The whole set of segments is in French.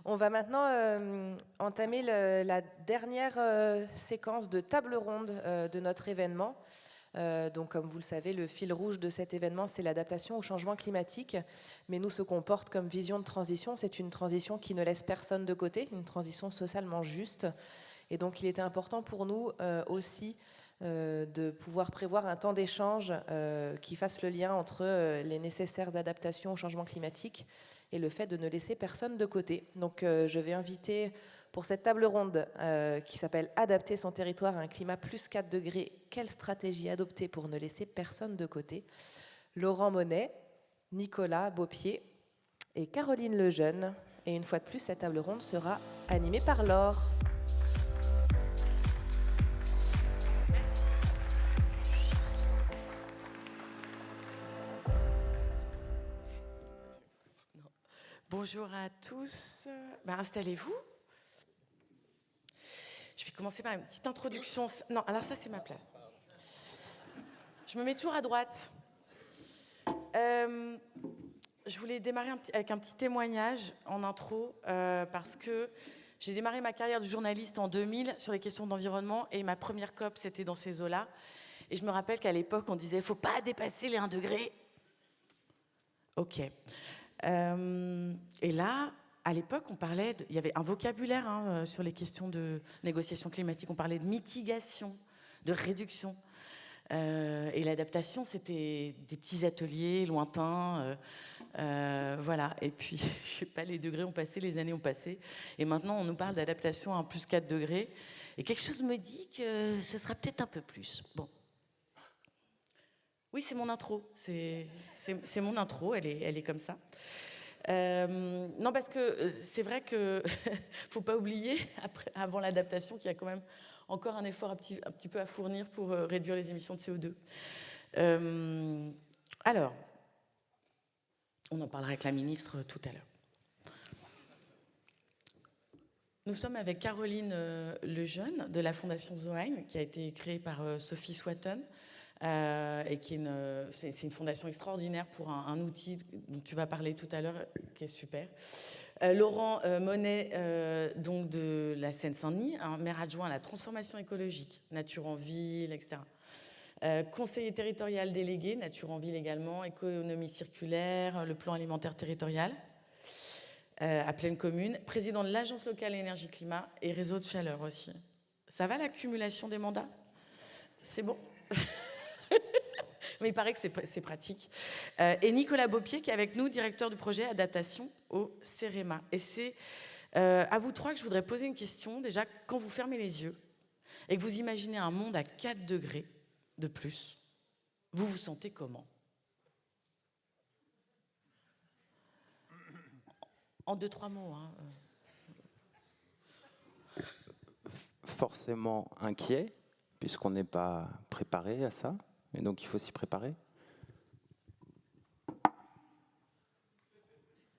On va maintenant entamer la dernière séquence de table ronde de notre événement. Donc, comme vous le savez, le fil rouge de cet événement, c'est l'adaptation au changement climatique. Mais nous, ce qu'on porte comme vision de transition, c'est une transition qui ne laisse personne de côté, une transition socialement juste. Et donc, il était important pour nous aussi de pouvoir prévoir un temps d'échange qui fasse le lien entre les nécessaires adaptations au changement climatique et le fait de ne laisser personne de côté. Donc, je vais inviter pour cette table ronde qui s'appelle « Adapter son territoire à un climat plus 4 degrés, quelle stratégie adopter pour ne laisser personne de côté ?» Laurent Monnet, Nicolas Beaupied et Caroline Lejeune. Et une fois de plus, cette table ronde sera animée par Laure. Bonjour à tous. Installez-vous. Je vais commencer par une petite introduction. Non, alors ça, c'est ma place. Je me mets toujours à droite. Je voulais démarrer avec un petit témoignage en intro, parce que j'ai démarré ma carrière de journaliste en 2000 sur les questions d'environnement, et ma première COP, c'était dans ces eaux-là. Et je me rappelle qu'à l'époque, on disait « faut pas dépasser les 1 degré ». Ok. Et là, à l'époque, il y avait un vocabulaire sur les questions de négociation climatique. On parlait de mitigation, de réduction. Et l'adaptation, c'était des petits ateliers lointains. Voilà. Et puis, je sais pas, les degrés ont passé, les années ont passé. Et maintenant, on nous parle d'adaptation à un plus 4 degrés. Et quelque chose me dit que ce sera peut-être un peu plus. Bon. Oui, c'est mon intro. C'est mon intro, elle est comme ça. Non, parce que c'est vrai que faut pas oublier, avant l'adaptation, qu'il y a quand même encore un effort un petit peu à fournir pour réduire les émissions de CO2. Alors, on en parlera avec la ministre tout à l'heure. Nous sommes avec Caroline Lejeune de la Fondation Zoheim, qui a été créée par Sophie Swatton. Et c'est une fondation extraordinaire pour un outil dont tu vas parler tout à l'heure, qui est super. Laurent Monnet, donc de la Seine-Saint-Denis, maire adjoint à la transformation écologique, nature en ville, etc. Conseiller territorial délégué, nature en ville également, économie circulaire, le plan alimentaire territorial, à Pleine Commune, président de l'Agence locale énergie-climat et réseau de chaleur aussi. Ça va l'accumulation des mandats? C'est bon? Mais il paraît que c'est pratique. Et Nicolas Beaupied, qui est avec nous, directeur du projet Adaptation au CEREMA. Et c'est à vous trois que je voudrais poser une question. Déjà, quand vous fermez les yeux et que vous imaginez un monde à 4 degrés de plus, vous vous sentez comment? En 2-3 mots. Forcément inquiet, puisqu'on n'est pas préparé à ça. Et donc, il faut s'y préparer.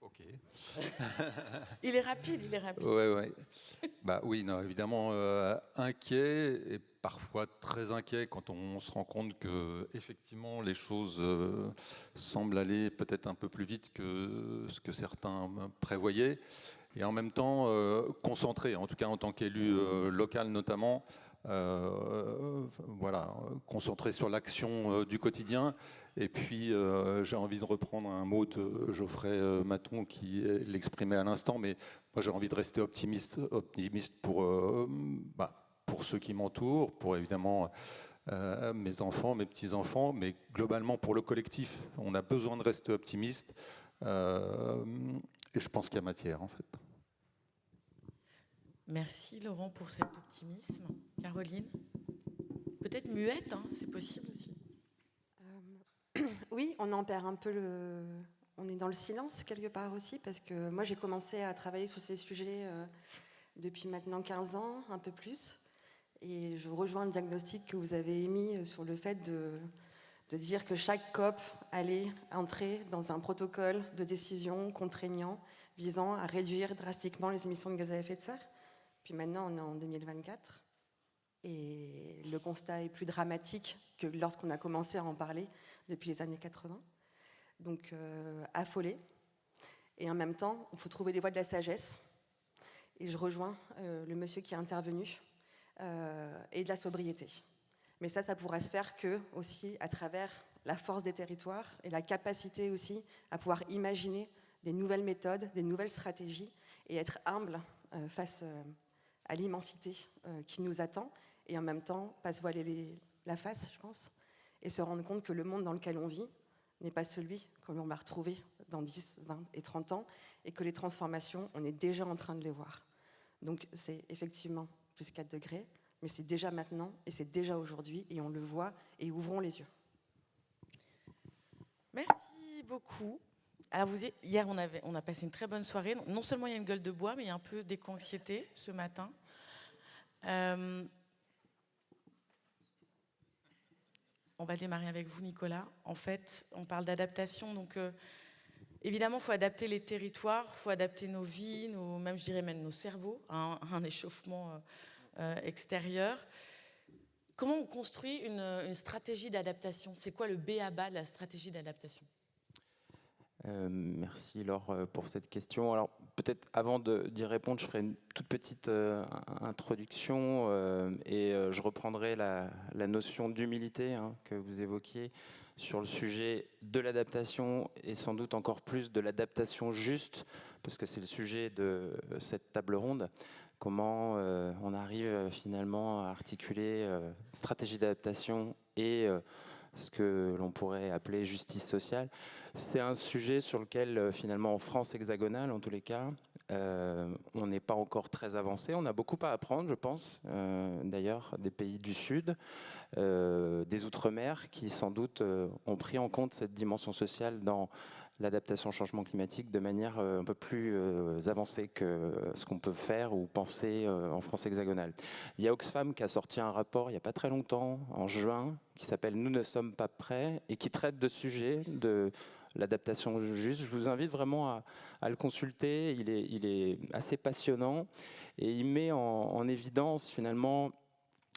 Ok. Il est rapide, il est rapide. Ouais. Bah oui, non, évidemment inquiet et parfois très inquiet quand on se rend compte que effectivement les choses semblent aller peut-être un peu plus vite que ce que certains prévoyaient. Et en même temps concentré, en tout cas en tant qu'élu local notamment. Voilà, concentré sur l'action du quotidien. Et puis, j'ai envie de reprendre un mot de Geoffrey Maton qui l'exprimait à l'instant, mais moi j'ai envie de rester optimiste pour ceux qui m'entourent, pour évidemment mes enfants, mes petits-enfants, mais globalement pour le collectif. On a besoin de rester optimiste et je pense qu'il y a matière en fait. Merci Laurent pour cet optimisme. Caroline? Peut-être muette, c'est possible aussi. Oui, on en perd un peu on est dans le silence quelque part aussi, parce que moi j'ai commencé à travailler sur ces sujets depuis maintenant 15 ans, un peu plus. Et je rejoins le diagnostic que vous avez émis sur le fait de dire que chaque COP allait entrer dans un protocole de décision contraignant visant à réduire drastiquement les émissions de gaz à effet de serre. Puis maintenant, on est en 2024. Et le constat est plus dramatique que lorsqu'on a commencé à en parler depuis les années 80. Donc, affolé. Et en même temps, il faut trouver les voies de la sagesse Et je rejoins le monsieur qui est intervenu, et de la sobriété. Mais ça pourra se faire que aussi à travers la force des territoires et la capacité aussi à pouvoir imaginer des nouvelles méthodes, des nouvelles stratégies et être humble face à l'immensité qui nous attend et en même temps pas se voiler la face, je pense, et se rendre compte que le monde dans lequel on vit n'est pas celui que l'on va retrouver dans 10, 20 et 30 ans et que les transformations, on est déjà en train de les voir. Donc c'est effectivement plus 4 degrés, mais c'est déjà maintenant et c'est déjà aujourd'hui et on le voit et ouvrons les yeux. Merci beaucoup. Alors hier, on a passé une très bonne soirée. Non seulement il y a une gueule de bois, mais il y a un peu d'éco-anxiété ce matin. On va démarrer avec vous, Nicolas. En fait, on parle d'adaptation, donc évidemment, il faut adapter les territoires, il faut adapter nos vies, même je dirais même nos cerveaux, à un échauffement extérieur. Comment on construit une stratégie d'adaptation? C'est quoi le b.a.-ba de la stratégie d'adaptation? Merci Laure pour cette question. Alors peut-être avant d'y répondre, je ferai une toute petite introduction et je reprendrai la notion d'humilité que vous évoquiez sur le sujet de l'adaptation et sans doute encore plus de l'adaptation juste, parce que c'est le sujet de cette table ronde. Comment on arrive finalement à articuler stratégie d'adaptation et ce que l'on pourrait appeler justice sociale. C'est un sujet sur lequel, finalement, en France hexagonale, en tous les cas, on n'est pas encore très avancé. On a beaucoup à apprendre, je pense, d'ailleurs, des pays du Sud, des Outre-mer, qui, sans doute, ont pris en compte cette dimension sociale dans l'adaptation au changement climatique de manière un peu plus avancée que ce qu'on peut faire ou penser en France hexagonale. Il y a Oxfam qui a sorti un rapport il n'y a pas très longtemps, en juin, qui s'appelle « Nous ne sommes pas prêts » et qui traite de ce sujet de l'adaptation juste. Je vous invite vraiment à le consulter. Il est assez passionnant et il met en évidence finalement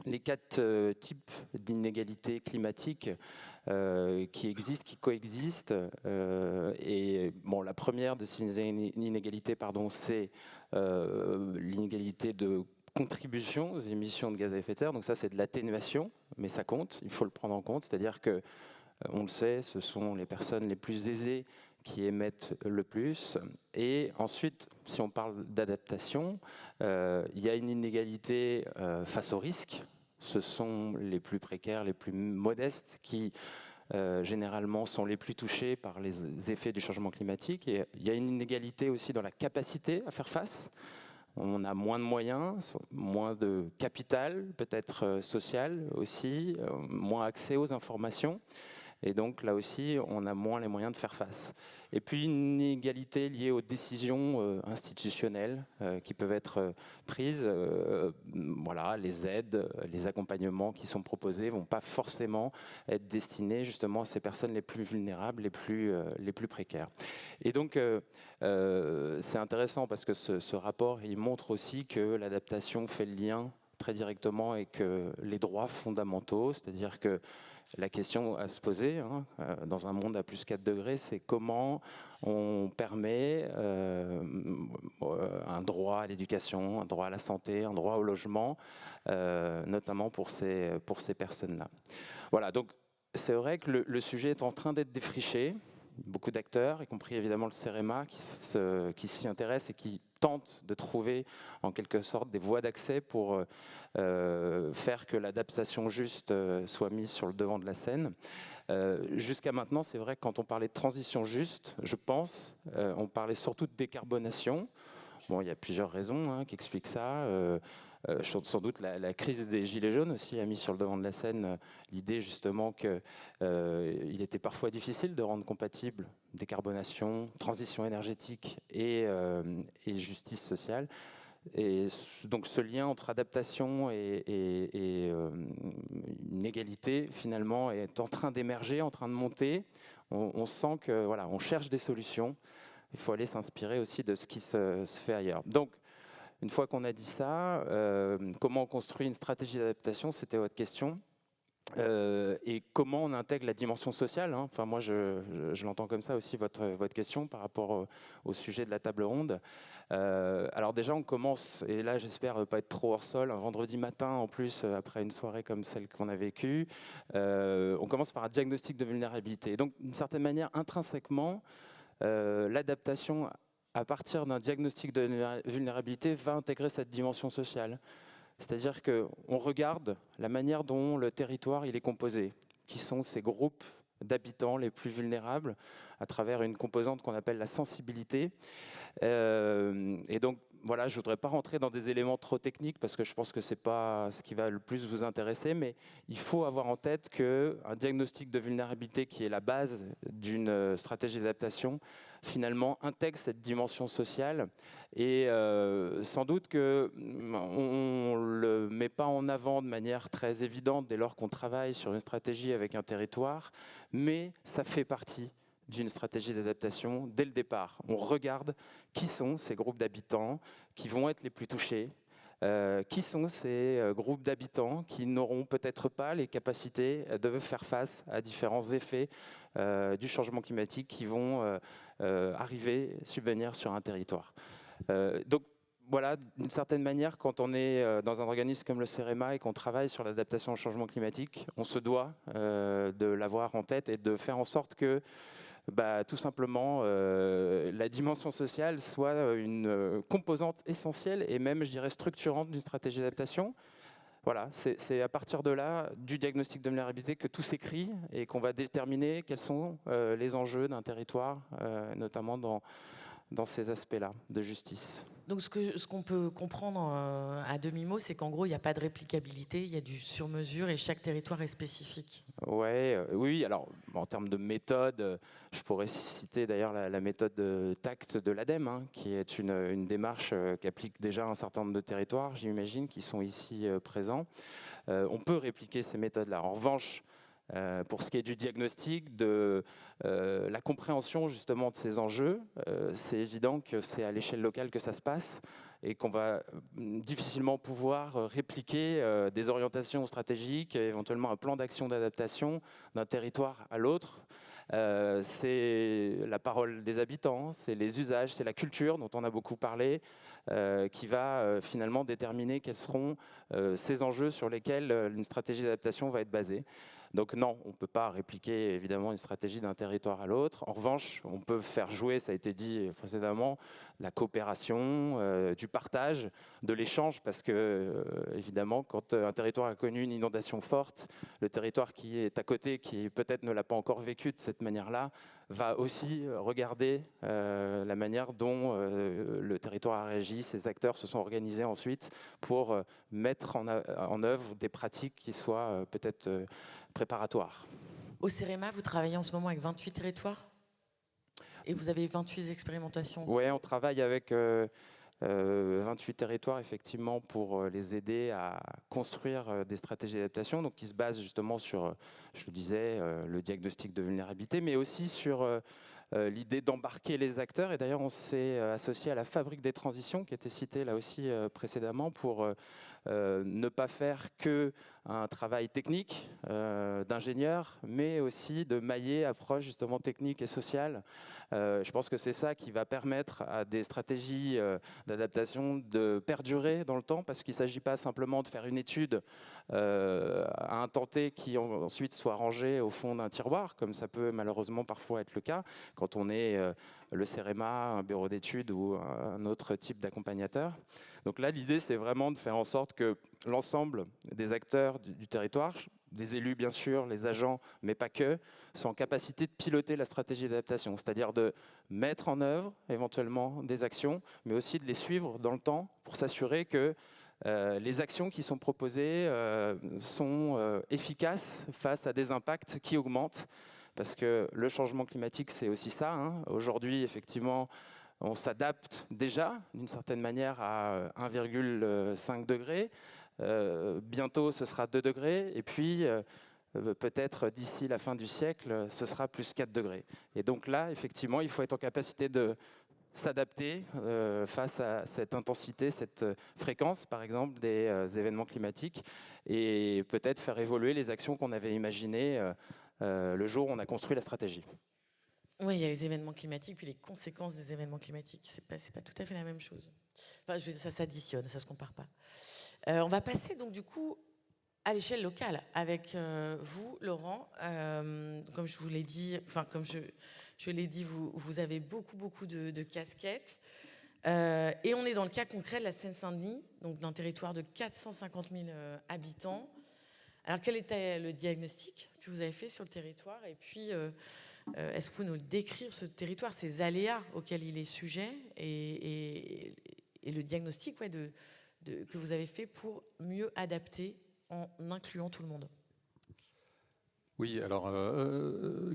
les 4 types d'inégalités climatiques qui existent, qui coexistent. Et bon, la première de ces inégalités, c'est l'inégalité de contribution aux émissions de gaz à effet de serre. Donc ça, c'est de l'atténuation, mais ça compte, il faut le prendre en compte. C'est-à-dire que, on le sait, ce sont les personnes les plus aisées qui émettent le plus. Et ensuite, si on parle d'adaptation, il y a une inégalité face au risque. Ce sont les plus précaires, les plus modestes qui généralement sont les plus touchés par les effets du changement climatique. Et il y a une inégalité aussi dans la capacité à faire face. On a moins de moyens, moins de capital, peut-être social aussi, moins accès aux informations. Et donc là aussi, on a moins les moyens de faire face. Et puis une inégalité liée aux décisions institutionnelles qui peuvent être prises. Voilà, les aides, les accompagnements qui sont proposés ne vont pas forcément être destinés justement à ces personnes les plus vulnérables, les plus précaires. Et donc c'est intéressant parce que ce rapport, il montre aussi que l'adaptation fait le lien très directement avec les droits fondamentaux, c'est-à-dire que la question à se poser dans un monde à plus 4 degrés, c'est comment on permet un droit à l'éducation, un droit à la santé, un droit au logement, notamment pour ces personnes-là. Voilà, donc c'est vrai que le sujet est en train d'être défriché. Beaucoup d'acteurs, y compris évidemment le CEREMA, qui s'y intéressent et qui tentent de trouver en quelque sorte des voies d'accès pour faire que l'adaptation juste soit mise sur le devant de la scène. Jusqu'à maintenant, c'est vrai que quand on parlait de transition juste, je pense, on parlait surtout de décarbonation. Bon, il y a plusieurs raisons qui expliquent ça. Sans doute la crise des Gilets jaunes aussi a mis sur le devant de la scène l'idée justement qu'il était parfois difficile de rendre compatible décarbonation, transition énergétique et justice sociale. Et donc ce lien entre adaptation et une égalité finalement est en train d'émerger, en train de monter. On sent que voilà, on cherche des solutions. Il faut aller s'inspirer aussi de ce qui se fait ailleurs. Donc une fois qu'on a dit ça, comment on construit une stratégie d'adaptation, c'était votre question. Et comment on intègre la dimension sociale, hein. Enfin, moi, je l'entends comme ça aussi, votre question par rapport au sujet de la table ronde. Alors déjà, on commence, et là, j'espère ne pas être trop hors sol, un vendredi matin, en plus, après une soirée comme celle qu'on a vécue, on commence par un diagnostic de vulnérabilité. Et donc, d'une certaine manière, intrinsèquement, l'adaptation à partir d'un diagnostic de vulnérabilité va intégrer cette dimension sociale. C'est-à-dire qu'on regarde la manière dont le territoire il est composé, qui sont ces groupes d'habitants les plus vulnérables, à travers une composante qu'on appelle la sensibilité. Et donc, voilà, je ne voudrais pas rentrer dans des éléments trop techniques, parce que je pense que ce n'est pas ce qui va le plus vous intéresser, mais il faut avoir en tête qu'un diagnostic de vulnérabilité, qui est la base d'une stratégie d'adaptation, finalement intègre cette dimension sociale. Et sans doute qu'on ne le met pas en avant de manière très évidente dès lors qu'on travaille sur une stratégie avec un territoire, mais ça fait partie d'une stratégie d'adaptation dès le départ. On regarde qui sont ces groupes d'habitants qui vont être les plus touchés, qui sont ces groupes d'habitants qui n'auront peut-être pas les capacités de faire face à différents effets du changement climatique qui vont arriver, subvenir sur un territoire. Donc voilà, d'une certaine manière, quand on est dans un organisme comme le CEREMA et qu'on travaille sur l'adaptation au changement climatique, on se doit de l'avoir en tête et de faire en sorte que tout simplement, la dimension sociale soit une composante essentielle et même, je dirais, structurante d'une stratégie d'adaptation. Voilà, c'est à partir de là, du diagnostic de vulnérabilité, que tout s'écrit et qu'on va déterminer quels sont les enjeux d'un territoire, notamment dans ces aspects-là de justice. Donc ce qu'on peut comprendre à demi-mot, c'est qu'en gros, il n'y a pas de réplicabilité, il y a du sur-mesure et chaque territoire est spécifique. Oui, alors en termes de méthode, je pourrais citer d'ailleurs la méthode TACT de l'ADEME, hein, qui est une démarche qu'applique déjà un certain nombre de territoires, j'imagine, qui sont ici présents. On peut répliquer ces méthodes-là. En revanche, pour ce qui est du diagnostic, de la compréhension justement de ces enjeux, c'est évident que c'est à l'échelle locale que ça se passe et qu'on va difficilement pouvoir répliquer des orientations stratégiques, éventuellement un plan d'action d'adaptation d'un territoire à l'autre. C'est la parole des habitants, c'est les usages, c'est la culture dont on a beaucoup parlé, qui va finalement déterminer quels seront ces enjeux sur lesquels une stratégie d'adaptation va être basée. Donc non, on ne peut pas répliquer évidemment une stratégie d'un territoire à l'autre. En revanche, on peut faire jouer, ça a été dit précédemment, la coopération, du partage, de l'échange, parce que évidemment, quand un territoire a connu une inondation forte, le territoire qui est à côté, qui peut-être ne l'a pas encore vécu de cette manière-là, va aussi regarder la manière dont le territoire a réagi, ses acteurs se sont organisés ensuite pour mettre en œuvre des pratiques qui soient peut-être préparatoires. Au CEREMA, vous travaillez en ce moment avec 28 territoires et vous avez 28 expérimentations. Oui, on travaille avec 28 territoires, effectivement, pour les aider à construire des stratégies d'adaptation, donc qui se basent justement sur, je le disais, le diagnostic de vulnérabilité, mais aussi sur l'idée d'embarquer les acteurs. Et d'ailleurs, on s'est associé à la Fabrique des Transitions, qui était citée là aussi précédemment, pour ne pas faire que un travail technique d'ingénieur, mais aussi de mailler approche justement technique et sociale. Je pense que c'est ça qui va permettre à des stratégies d'adaptation de perdurer dans le temps, parce qu'il ne s'agit pas simplement de faire une étude à un temps T qui ensuite soit rangée au fond d'un tiroir, comme ça peut malheureusement parfois être le cas quand on est le CEREMA, un bureau d'études ou un autre type d'accompagnateur. Donc là, l'idée, c'est vraiment de faire en sorte que l'ensemble des acteurs du territoire, des élus bien sûr, les agents, mais pas que, sont en capacité de piloter la stratégie d'adaptation, c'est-à-dire de mettre en œuvre éventuellement des actions, mais aussi de les suivre dans le temps pour s'assurer que les actions qui sont proposées sont efficaces face à des impacts qui augmentent, parce que le changement climatique, c'est aussi ça, hein. Aujourd'hui, effectivement, on s'adapte déjà, d'une certaine manière, à 1,5 degré. Bientôt, ce sera 2 degrés. Et puis, peut-être d'ici la fin du siècle, ce sera plus 4 degrés. Et donc là, effectivement, il faut être en capacité de s'adapter face à cette intensité, cette fréquence, par exemple, des événements climatiques, et peut-être faire évoluer les actions qu'on avait imaginées le jour où on a construit la stratégie. Oui, il y a les événements climatiques, puis les conséquences des événements climatiques. C'est pas tout à fait la même chose. Enfin, ça s'additionne, ça se compare pas. On va passer donc du coup à l'échelle locale avec vous, Laurent. Comme je vous l'ai dit, enfin comme je l'ai dit, vous avez beaucoup de casquettes. Et on est dans le cas concret de la Seine-Saint-Denis, donc d'un territoire de 450 000 habitants. Alors quel était le diagnostic que vous avez fait sur le territoire? Et puis est-ce que vous pouvez nous décrire ce territoire, ces aléas auxquels il est sujet, et le diagnostic que vous avez fait pour mieux adapter en incluant tout le monde? Oui, alors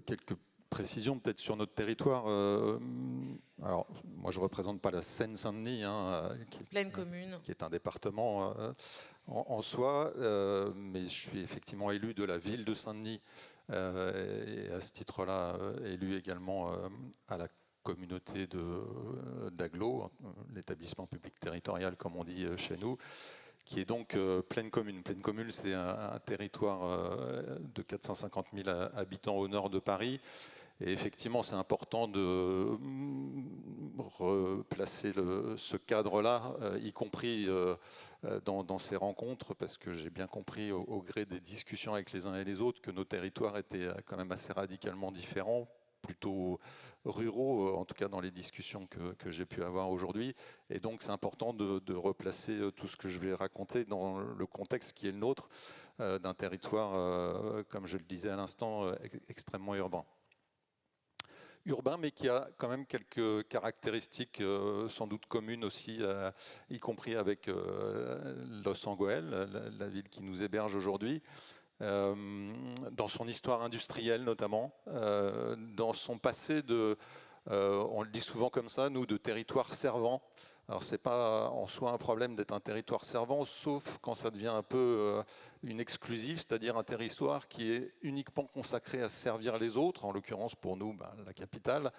quelques précisions peut-être sur notre territoire. Alors, moi, je ne représente pas la Seine-Saint-Denis, Pleine commune, qui est un département en soi, mais je suis effectivement élu de la ville de Saint-Denis, et à ce titre-là, élu également à la communauté d'Aglo, l'établissement public territorial, comme on dit chez nous, qui est donc Pleine Commune. Pleine Commune, c'est un territoire de 450 000 habitants au nord de Paris. Et effectivement, c'est important de replacer ce cadre-là, y compris dans ces rencontres, parce que j'ai bien compris au gré des discussions avec les uns et les autres que nos territoires étaient quand même assez radicalement différents, plutôt ruraux, en tout cas dans les discussions que j'ai pu avoir aujourd'hui. Et donc c'est important de replacer tout ce que je vais raconter dans le contexte qui est le nôtre, d'un territoire, comme je le disais à l'instant, extrêmement urbain. Mais qui a quand même quelques caractéristiques sans doute communes aussi, y compris avec Los Angeles, la ville qui nous héberge aujourd'hui. Dans son histoire industrielle notamment, dans son passé on le dit souvent comme ça, nous, de territoire servant. Alors c'est pas en soi un problème d'être un territoire servant, sauf quand ça devient un peu une exclusive, c'est-à-dire un territoire qui est uniquement consacré à servir les autres, en l'occurrence pour nous, la capitale.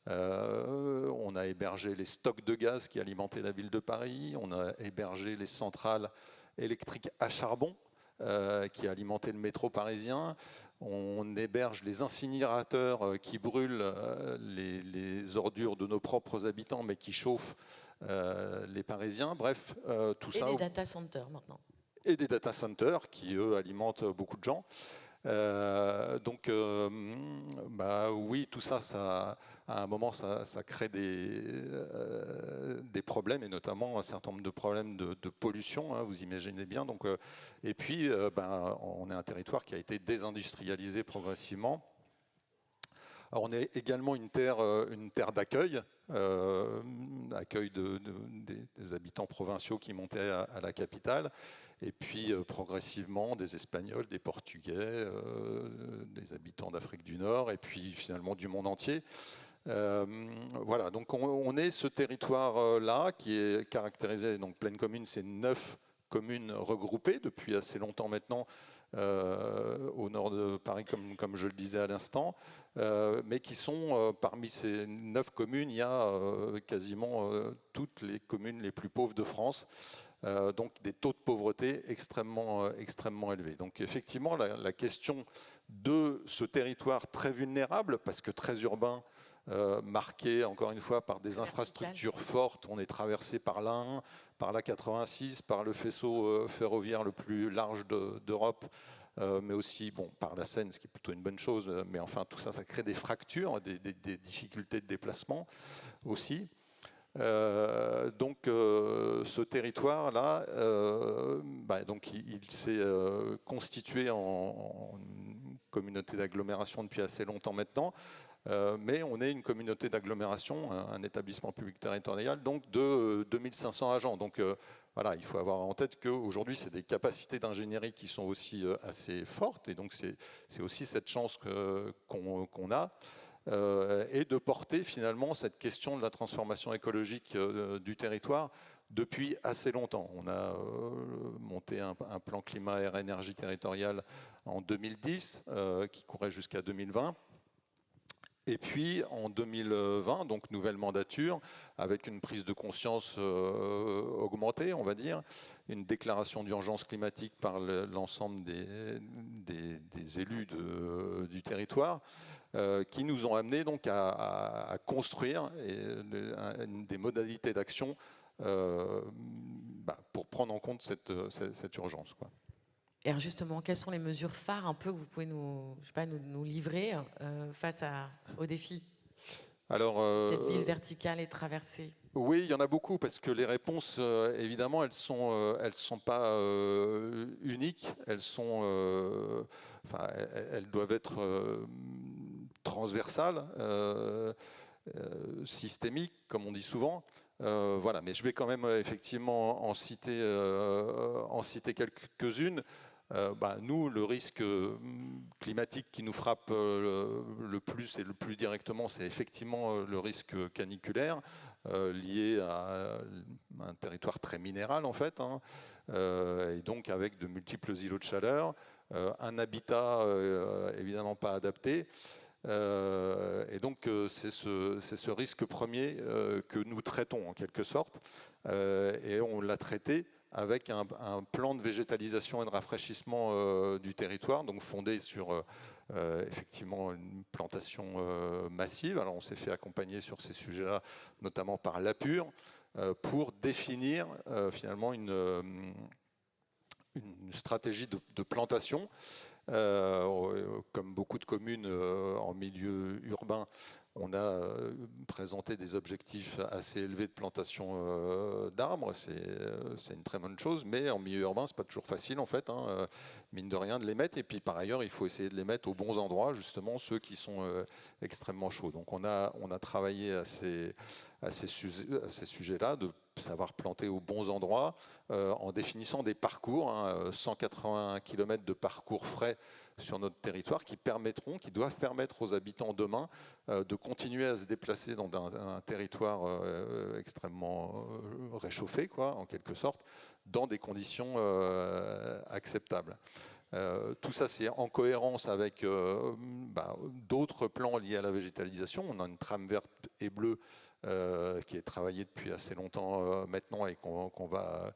On a hébergé les stocks de gaz qui alimentaient la ville de Paris, on a hébergé les centrales électriques à charbon, qui alimentait le métro parisien. On héberge les incinérateurs qui brûlent les ordures de nos propres habitants, mais qui chauffent les Parisiens. Bref, tout ça. Et des data centers maintenant. Et des data centers qui, eux, alimentent beaucoup de gens. Oui, tout ça, à un moment, ça crée des problèmes, et notamment un certain nombre de problèmes de pollution, vous imaginez bien. Et puis, on est un territoire qui a été désindustrialisé progressivement. Alors, on est également une terre d'accueil, accueil des habitants provinciaux qui montaient à la capitale. Et puis progressivement des Espagnols, des Portugais, des habitants d'Afrique du Nord, et puis finalement du monde entier. Voilà, donc on est ce territoire-là qui est caractérisé, donc Pleine Commune, c'est 9 communes regroupées depuis assez longtemps maintenant, au nord de Paris, comme je le disais à l'instant, mais qui sont, parmi ces 9 communes, il y a quasiment toutes les communes les plus pauvres de France. Donc des taux de pauvreté extrêmement élevés. Donc effectivement, la question de ce territoire très vulnérable, parce que très urbain, marqué encore une fois par des infrastructures fortes, on est traversé par l'Ain, par l'A86, par le faisceau ferroviaire le plus large d'Europe, mais aussi par la Seine, ce qui est plutôt une bonne chose, mais enfin tout ça, ça crée des fractures, des difficultés de déplacement aussi. Ce territoire-là, il s'est constitué en communauté d'agglomération depuis assez longtemps maintenant, mais on est une communauté d'agglomération, un établissement public territorial, donc de 2500 agents. Donc voilà, il faut avoir en tête qu'aujourd'hui, c'est des capacités d'ingénierie qui sont aussi assez fortes, et donc c'est aussi cette chance qu'on a. Et de porter finalement cette question de la transformation écologique du territoire depuis assez longtemps. On a monté un plan climat air énergie territorial en 2010 qui courait jusqu'à 2020. Et puis en 2020, donc nouvelle mandature, avec une prise de conscience augmentée, on va dire, une déclaration d'urgence climatique par l'ensemble des élus du territoire, qui nous ont amenés donc à construire des modalités d'action pour prendre en compte cette urgence, quoi. Et alors justement, quelles sont les mesures phares un peu que vous pouvez nous, je sais pas, nous livrer face au défi? Alors, cette ville verticale et traversée. Oui, il y en a beaucoup parce que les réponses, évidemment, elles sont pas uniques. Elles doivent être transversales, systémiques, comme on dit souvent. Voilà, mais je vais quand même effectivement en citer quelques-unes. Nous, le risque climatique qui nous frappe le plus et le plus directement, c'est effectivement le risque caniculaire lié à un territoire très minéral en fait, hein, et donc avec de multiples îlots de chaleur, un habitat évidemment pas adapté. Et donc c'est ce risque premier que nous traitons en quelque sorte, et on l'a traité avec un plan de végétalisation et de rafraîchissement du territoire, donc fondé sur effectivement une plantation massive. Alors on s'est fait accompagner sur ces sujets-là, notamment par l'APUR, pour définir finalement une stratégie de plantation. Comme beaucoup de communes en milieu urbain, on a présenté des objectifs assez élevés de plantation d'arbres. C'est une très bonne chose, mais en milieu urbain, c'est pas toujours facile en fait, hein, mine de rien, de les mettre. Et puis par ailleurs, il faut essayer de les mettre aux bons endroits, justement ceux qui sont extrêmement chauds. Donc on a travaillé à ces sujets-là, de savoir planter aux bons endroits, en définissant des parcours, hein, 180 km de parcours frais sur notre territoire qui doivent permettre aux habitants demain de continuer à se déplacer dans un territoire extrêmement réchauffé, quoi, en quelque sorte, dans des conditions acceptables. Tout ça, c'est en cohérence avec d'autres plans liés à la végétalisation. On a une trame verte et bleue qui est travaillée depuis assez longtemps maintenant et qu'on va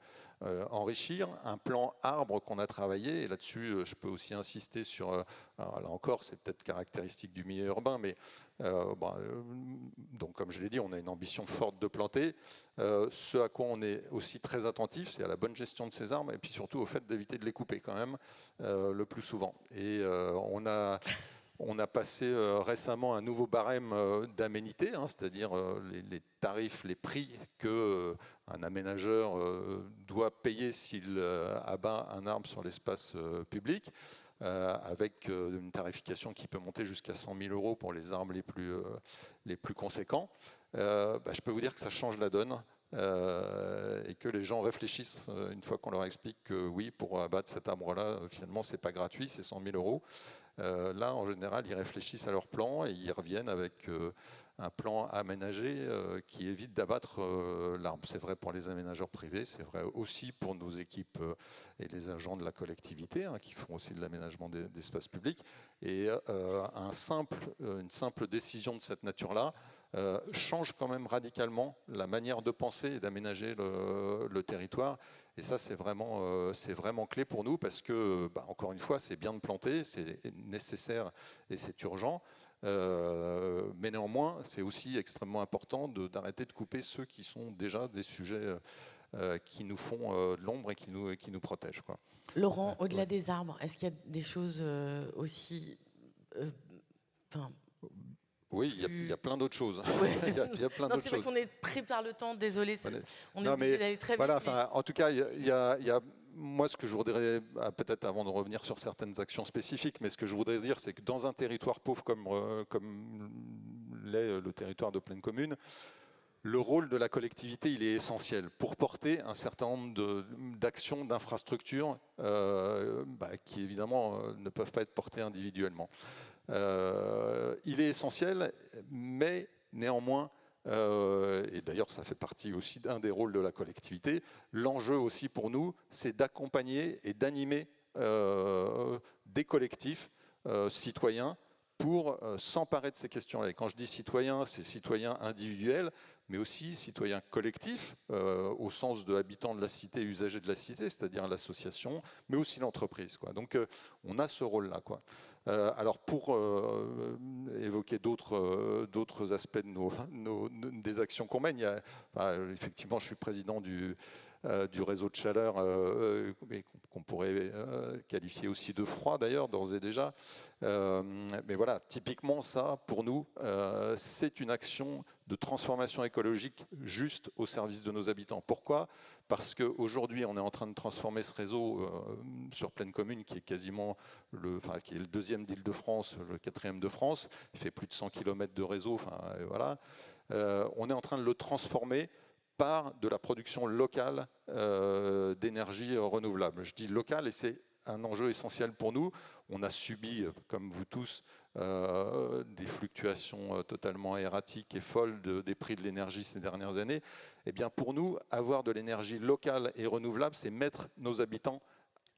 enrichir. Un plan arbre qu'on a travaillé, et là-dessus, je peux aussi insister sur, alors là encore, c'est peut-être caractéristique du milieu urbain, mais donc comme je l'ai dit, on a une ambition forte de planter. Ce à quoi on est aussi très attentif, c'est à la bonne gestion de ces arbres et puis surtout au fait d'éviter de les couper quand même le plus souvent. Et on a passé récemment un nouveau barème d'aménité, hein, c'est-à-dire les tarifs, les prix que un aménageur doit payer s'il abat un arbre sur l'espace public, avec une tarification qui peut monter jusqu'à 100 000 € pour les arbres les plus conséquents. Je peux vous dire que ça change la donne. Et que les gens réfléchissent une fois qu'on leur explique que oui, pour abattre cet arbre-là, finalement, c'est pas gratuit, c'est 100 000 €. Là, en général, ils réfléchissent à leur plan et ils reviennent avec un plan aménagé qui évite d'abattre l'arbre. C'est vrai pour les aménageurs privés, c'est vrai aussi pour nos équipes et les agents de la collectivité, hein, qui font aussi de l'aménagement d'espaces publics. Et une simple décision de cette nature-là change quand même radicalement la manière de penser et d'aménager le territoire. Et ça, c'est vraiment clé pour nous parce que, encore une fois, c'est bien de planter, c'est nécessaire et c'est urgent. Mais néanmoins, c'est aussi extrêmement important d'arrêter de couper ceux qui sont déjà des sujets qui nous font de l'ombre et qui nous protègent, quoi. Laurent, au-delà des arbres, est-ce qu'il y a des choses aussi... Oui, il y a plein d'autres choses. Ouais. Il y a plein d'autres c'est vrai choses. qu'on est pris par le temps, désolé, on est Non, obligé mais d'aller très vite. voilà, mais- en tout cas, il y a moi, ce que je voudrais, peut-être avant de revenir sur certaines actions spécifiques, mais ce que je voudrais dire, c'est que dans un territoire pauvre comme l'est le territoire de Plaine Commune, le rôle de la collectivité, il est essentiel pour porter un certain nombre d'actions, d'infrastructures qui, évidemment, ne peuvent pas être portées individuellement. Il est essentiel, mais néanmoins, et d'ailleurs ça fait partie aussi d'un des rôles de la collectivité, l'enjeu aussi pour nous, c'est d'accompagner et d'animer des collectifs citoyens pour s'emparer de ces questions-là. Et quand je dis citoyens, c'est citoyens individuels, mais aussi citoyens collectifs, au sens de habitants de la cité, usagers de la cité, c'est-à-dire l'association, mais aussi l'entreprise. Donc on a ce rôle-là. Alors pour évoquer d'autres aspects des actions qu'on mène, effectivement je suis président du réseau de chaleur, qu'on pourrait qualifier aussi de froid d'ailleurs, d'ores et déjà. Mais voilà, typiquement ça, pour nous, c'est une action de transformation écologique juste au service de nos habitants. Pourquoi ? Parce qu'aujourd'hui, on est en train de transformer ce réseau sur Plaine Commune, qui est quasiment qui est le deuxième d'Île-de-France, le quatrième de France. Il fait plus de 100 km de réseau. Voilà. On est en train de le transformer par de la production locale d'énergie renouvelable. Je dis locale et c'est un enjeu essentiel pour nous. On a subi, comme vous tous, des fluctuations totalement erratiques et folles des prix de l'énergie ces dernières années. Eh bien, pour nous, avoir de l'énergie locale et renouvelable, c'est mettre nos habitants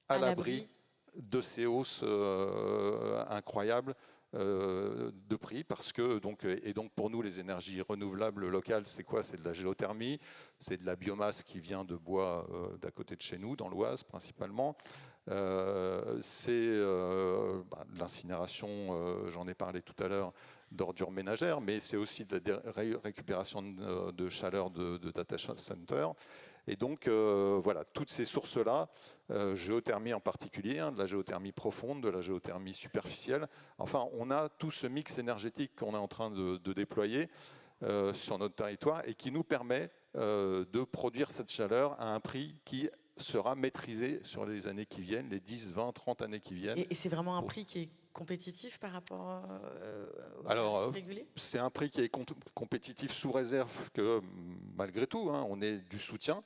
à l'abri de ces hausses incroyables de prix, parce que donc pour nous les énergies renouvelables locales, c'est quoi? C'est de la géothermie, c'est de la biomasse qui vient de bois d'à côté de chez nous, dans l'Oise principalement. C'est de l'incinération, j'en ai parlé tout à l'heure, d'ordures ménagères, mais c'est aussi de la récupération de chaleur de data center. Et donc, voilà, toutes ces sources-là, géothermie en particulier, de la géothermie profonde, de la géothermie superficielle. Enfin, on a tout ce mix énergétique qu'on est en train de déployer sur notre territoire et qui nous permet de produire cette chaleur à un prix qui sera maîtrisé sur les années qui viennent, les 10, 20, 30 années qui viennent. Et c'est vraiment un prix qui est compétitif par rapport Alors, régulé ? C'est un prix qui est compétitif sous réserve que, malgré tout, on ait du soutien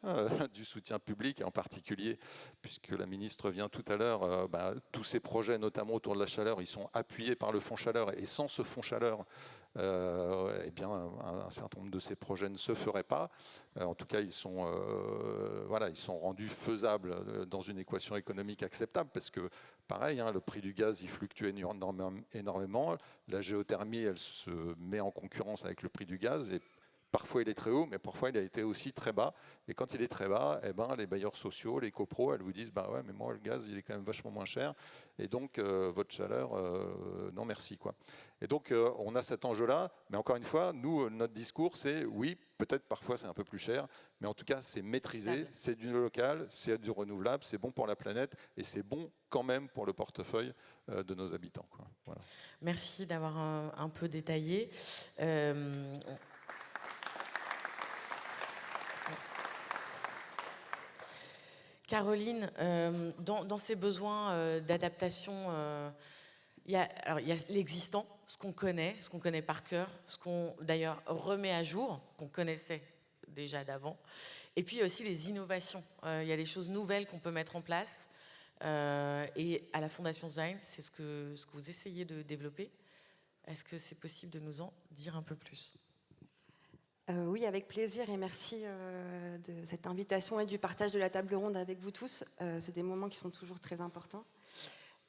public, et en particulier, puisque la ministre vient tout à l'heure, tous ces projets, notamment autour de la chaleur, ils sont appuyés par le fonds chaleur, et sans ce fonds chaleur, eh bien, un certain nombre de ces projets ne se feraient pas. En tout cas, ils sont rendus faisables dans une équation économique acceptable, parce que, pareil, le prix du gaz, il fluctue énormément. La géothermie, elle se met en concurrence avec le prix du gaz, et parfois il est très haut, mais parfois il a été aussi très bas. Et quand il est très bas, les bailleurs sociaux, les copros, elles vous disent ouais, mais moi le gaz il est quand même vachement moins cher, et donc votre chaleur, non merci quoi. Et donc on a cet enjeu-là, mais encore une fois, nous notre discours c'est oui, peut-être parfois c'est un peu plus cher, mais en tout cas c'est maîtrisé, c'est du local, c'est du renouvelable, c'est bon pour la planète et c'est bon quand même pour le portefeuille de nos habitants, quoi. Voilà. Merci d'avoir un peu détaillé. Caroline, dans ces besoins d'adaptation, il y a l'existant, ce qu'on connaît par cœur, ce qu'on d'ailleurs remet à jour, qu'on connaissait déjà d'avant, et puis aussi les innovations. Il y a des choses nouvelles qu'on peut mettre en place, et à la Fondation Zwein, c'est ce que vous essayez de développer. Est-ce que c'est possible de nous en dire un peu plus ? Oui, avec plaisir, et merci de cette invitation et du partage de la table ronde avec vous tous. C'est des moments qui sont toujours très importants.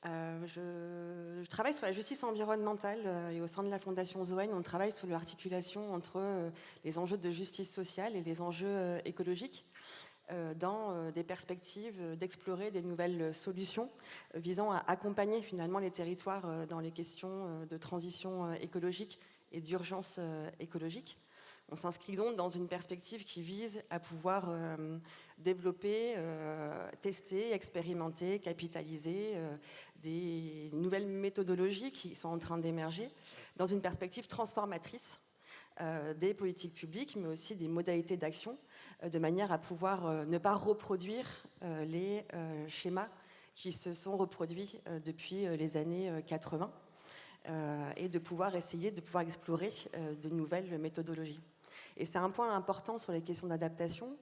Je travaille sur la justice environnementale et au sein de la Fondation Zwein, on travaille sur l'articulation entre les enjeux de justice sociale et les enjeux écologiques dans des perspectives d'explorer des nouvelles solutions visant à accompagner finalement les territoires dans les questions de transition écologique et d'urgence écologique. On s'inscrit donc dans une perspective qui vise à pouvoir développer, tester, expérimenter, capitaliser des nouvelles méthodologies qui sont en train d'émerger dans une perspective transformatrice des politiques publiques, mais aussi des modalités d'action, de manière à pouvoir ne pas reproduire les schémas qui se sont reproduits depuis les années 80 et de pouvoir essayer de pouvoir explorer de nouvelles méthodologies. Et c'est un point important sur les questions d'adaptation,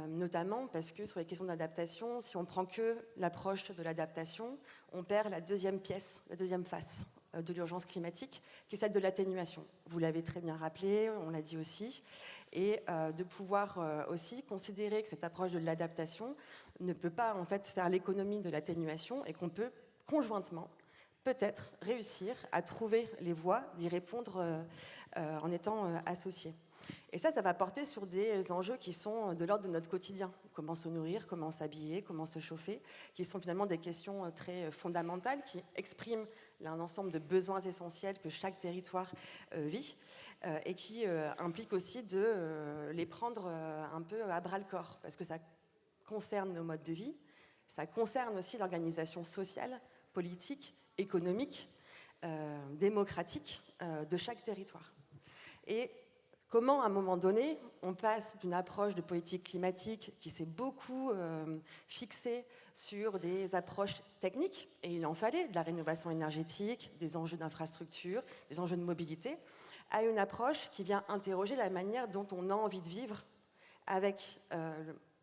notamment parce que sur les questions d'adaptation, si on prend que l'approche de l'adaptation, on perd la deuxième pièce, la deuxième face de l'urgence climatique, qui est celle de l'atténuation. Vous l'avez très bien rappelé, on l'a dit aussi, et de pouvoir aussi considérer que cette approche de l'adaptation ne peut pas en fait faire l'économie de l'atténuation et qu'on peut conjointement peut-être réussir à trouver les voies d'y répondre en étant associés. Et ça va porter sur des enjeux qui sont de l'ordre de notre quotidien. Comment se nourrir, comment s'habiller, comment se chauffer, qui sont finalement des questions très fondamentales, qui expriment un ensemble de besoins essentiels que chaque territoire vit, et qui impliquent aussi de les prendre un peu à bras-le-corps, parce que ça concerne nos modes de vie, ça concerne aussi l'organisation sociale, politique, économique, démocratique de chaque territoire. Et comment, à un moment donné, on passe d'une approche de politique climatique qui s'est beaucoup fixée sur des approches techniques, et il en fallait, de la rénovation énergétique, des enjeux d'infrastructure, des enjeux de mobilité, à une approche qui vient interroger la manière dont on a envie de vivre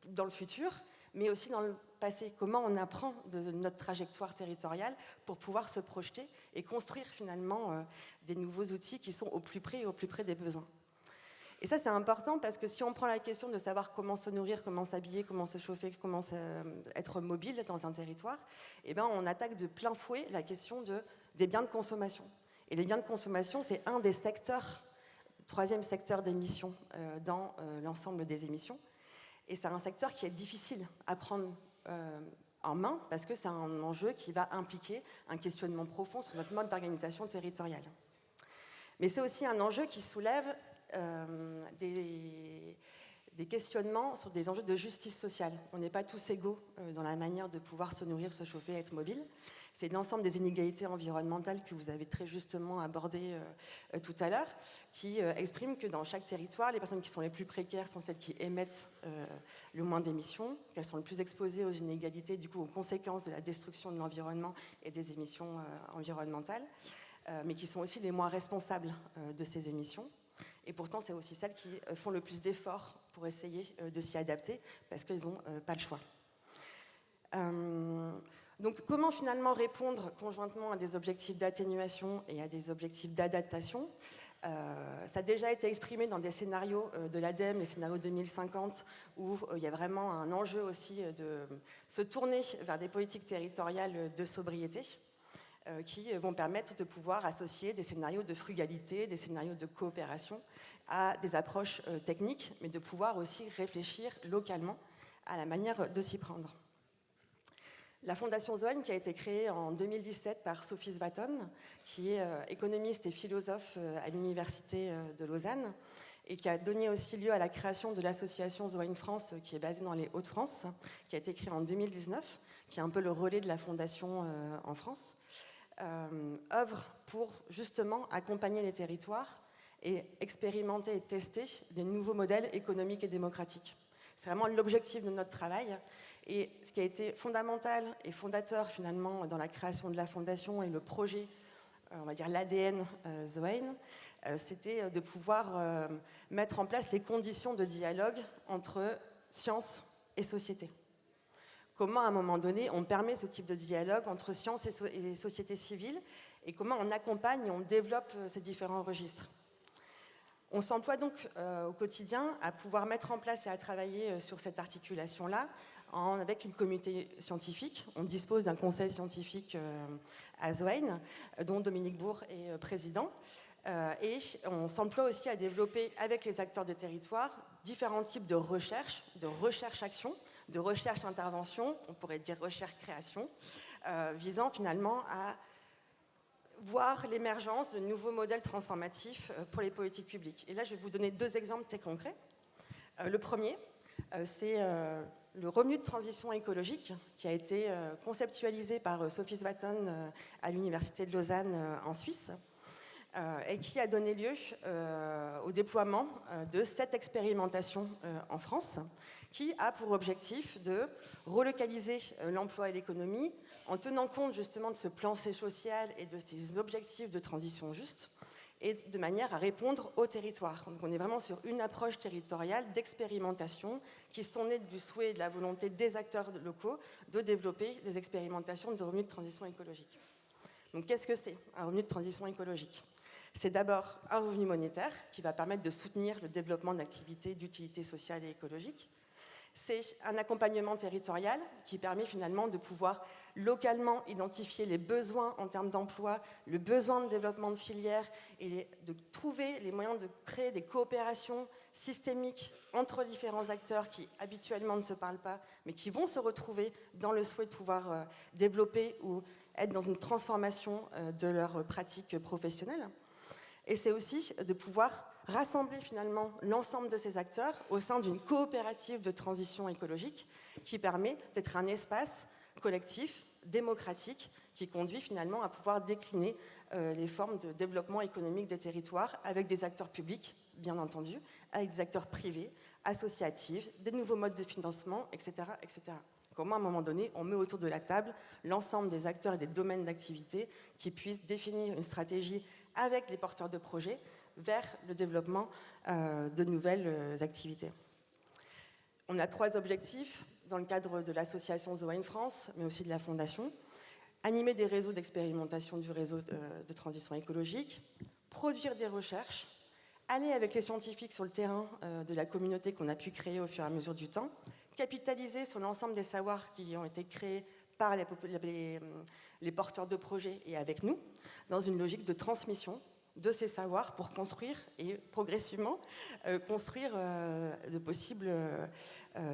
dans le futur, mais aussi dans le passé. Comment on apprend de notre trajectoire territoriale pour pouvoir se projeter et construire finalement des nouveaux outils qui sont au plus près des besoins. Et ça, c'est important parce que si on prend la question de savoir comment se nourrir, comment s'habiller, comment se chauffer, comment être mobile dans un territoire, eh ben, on attaque de plein fouet la question des biens de consommation. Et les biens de consommation, c'est un des secteurs, troisième secteur d'émissions dans l'ensemble des émissions. Et c'est un secteur qui est difficile à prendre en main parce que c'est un enjeu qui va impliquer un questionnement profond sur notre mode d'organisation territoriale. Mais c'est aussi un enjeu qui soulève des questionnements sur des enjeux de justice sociale. On n'est pas tous égaux dans la manière de pouvoir se nourrir, se chauffer, être mobile. C'est l'ensemble des inégalités environnementales que vous avez très justement abordées tout à l'heure, qui expriment que dans chaque territoire, les personnes qui sont les plus précaires sont celles qui émettent le moins d'émissions, qu'elles sont les plus exposées aux inégalités, du coup aux conséquences de la destruction de l'environnement et des émissions environnementales, mais qui sont aussi les moins responsables de ces émissions. Et pourtant, c'est aussi celles qui font le plus d'efforts pour essayer de s'y adapter, parce qu'elles n'ont pas le choix. Donc, comment finalement répondre conjointement à des objectifs d'atténuation et à des objectifs d'adaptation ? Ça a déjà été exprimé dans des scénarios de l'ADEME, les scénarios 2050, où il y a vraiment un enjeu aussi de se tourner vers des politiques territoriales de sobriété, qui vont permettre de pouvoir associer des scénarios de frugalité, des scénarios de coopération à des approches techniques, mais de pouvoir aussi réfléchir localement à la manière de s'y prendre. La Fondation Zoën, qui a été créée en 2017 par Sophie Svaton, qui est économiste et philosophe à l'Université de Lausanne, et qui a donné aussi lieu à la création de l'association Zoën France, qui est basée dans les Hauts-de-France, qui a été créée en 2019, qui est un peu le relais de la Fondation en France. Œuvre pour justement accompagner les territoires et expérimenter et tester des nouveaux modèles économiques et démocratiques. C'est vraiment l'objectif de notre travail. Et ce qui a été fondamental et fondateur finalement dans la création de la Fondation et le projet, on va dire l'ADN Zoën, c'était de pouvoir mettre en place les conditions de dialogue entre science et société. Comment, à un moment donné, on permet ce type de dialogue entre science et société civile, et comment on accompagne et on développe ces différents registres. On s'emploie donc au quotidien à pouvoir mettre en place et à travailler sur cette articulation-là avec une communauté scientifique. On dispose d'un conseil scientifique à Zoën, dont Dominique Bourg est président. Et on s'emploie aussi à développer avec les acteurs de territoire différents types de recherche-action, de recherche-intervention, on pourrait dire recherche-création, visant finalement à voir l'émergence de nouveaux modèles transformatifs pour les politiques publiques. Et là, je vais vous donner deux exemples très concrets. Le premier, c'est le revenu de transition écologique qui a été conceptualisé par Sophie Svaton à l'Université de Lausanne en Suisse, et qui a donné lieu au déploiement de 7 expérimentations en France, qui a pour objectif de relocaliser l'emploi et l'économie en tenant compte justement de ce plancher social et de ces objectifs de transition juste, et de manière à répondre au territoire. Donc on est vraiment sur une approche territoriale d'expérimentation qui sont nées du souhait et de la volonté des acteurs locaux de développer des expérimentations de revenus de transition écologique. Donc qu'est-ce que c'est un revenu de transition écologique ? C'est d'abord un revenu monétaire qui va permettre de soutenir le développement d'activités d'utilité sociale et écologique. C'est un accompagnement territorial qui permet finalement de pouvoir localement identifier les besoins en termes d'emploi, le besoin de développement de filières et de trouver les moyens de créer des coopérations systémiques entre différents acteurs qui habituellement ne se parlent pas, mais qui vont se retrouver dans le souhait de pouvoir développer ou être dans une transformation de leurs pratiques professionnelles. Et c'est aussi de pouvoir rassembler finalement l'ensemble de ces acteurs au sein d'une coopérative de transition écologique qui permet d'être un espace collectif, démocratique, qui conduit finalement à pouvoir décliner les formes de développement économique des territoires avec des acteurs publics, bien entendu, avec des acteurs privés, associatifs, des nouveaux modes de financement, etc., etc. Comment, à un moment donné, on met autour de la table l'ensemble des acteurs et des domaines d'activité qui puissent définir une stratégie avec les porteurs de projets vers le développement de nouvelles activités. On a 3 objectifs dans le cadre de l'association The Wine France, mais aussi de la Fondation. Animer des réseaux d'expérimentation du réseau de transition écologique, produire des recherches, aller avec les scientifiques sur le terrain de la communauté qu'on a pu créer au fur et à mesure du temps, capitaliser sur l'ensemble des savoirs qui ont été créés par les porteurs de projets et avec nous, dans une logique de transmission de ces savoirs pour construire et progressivement construire de possibles,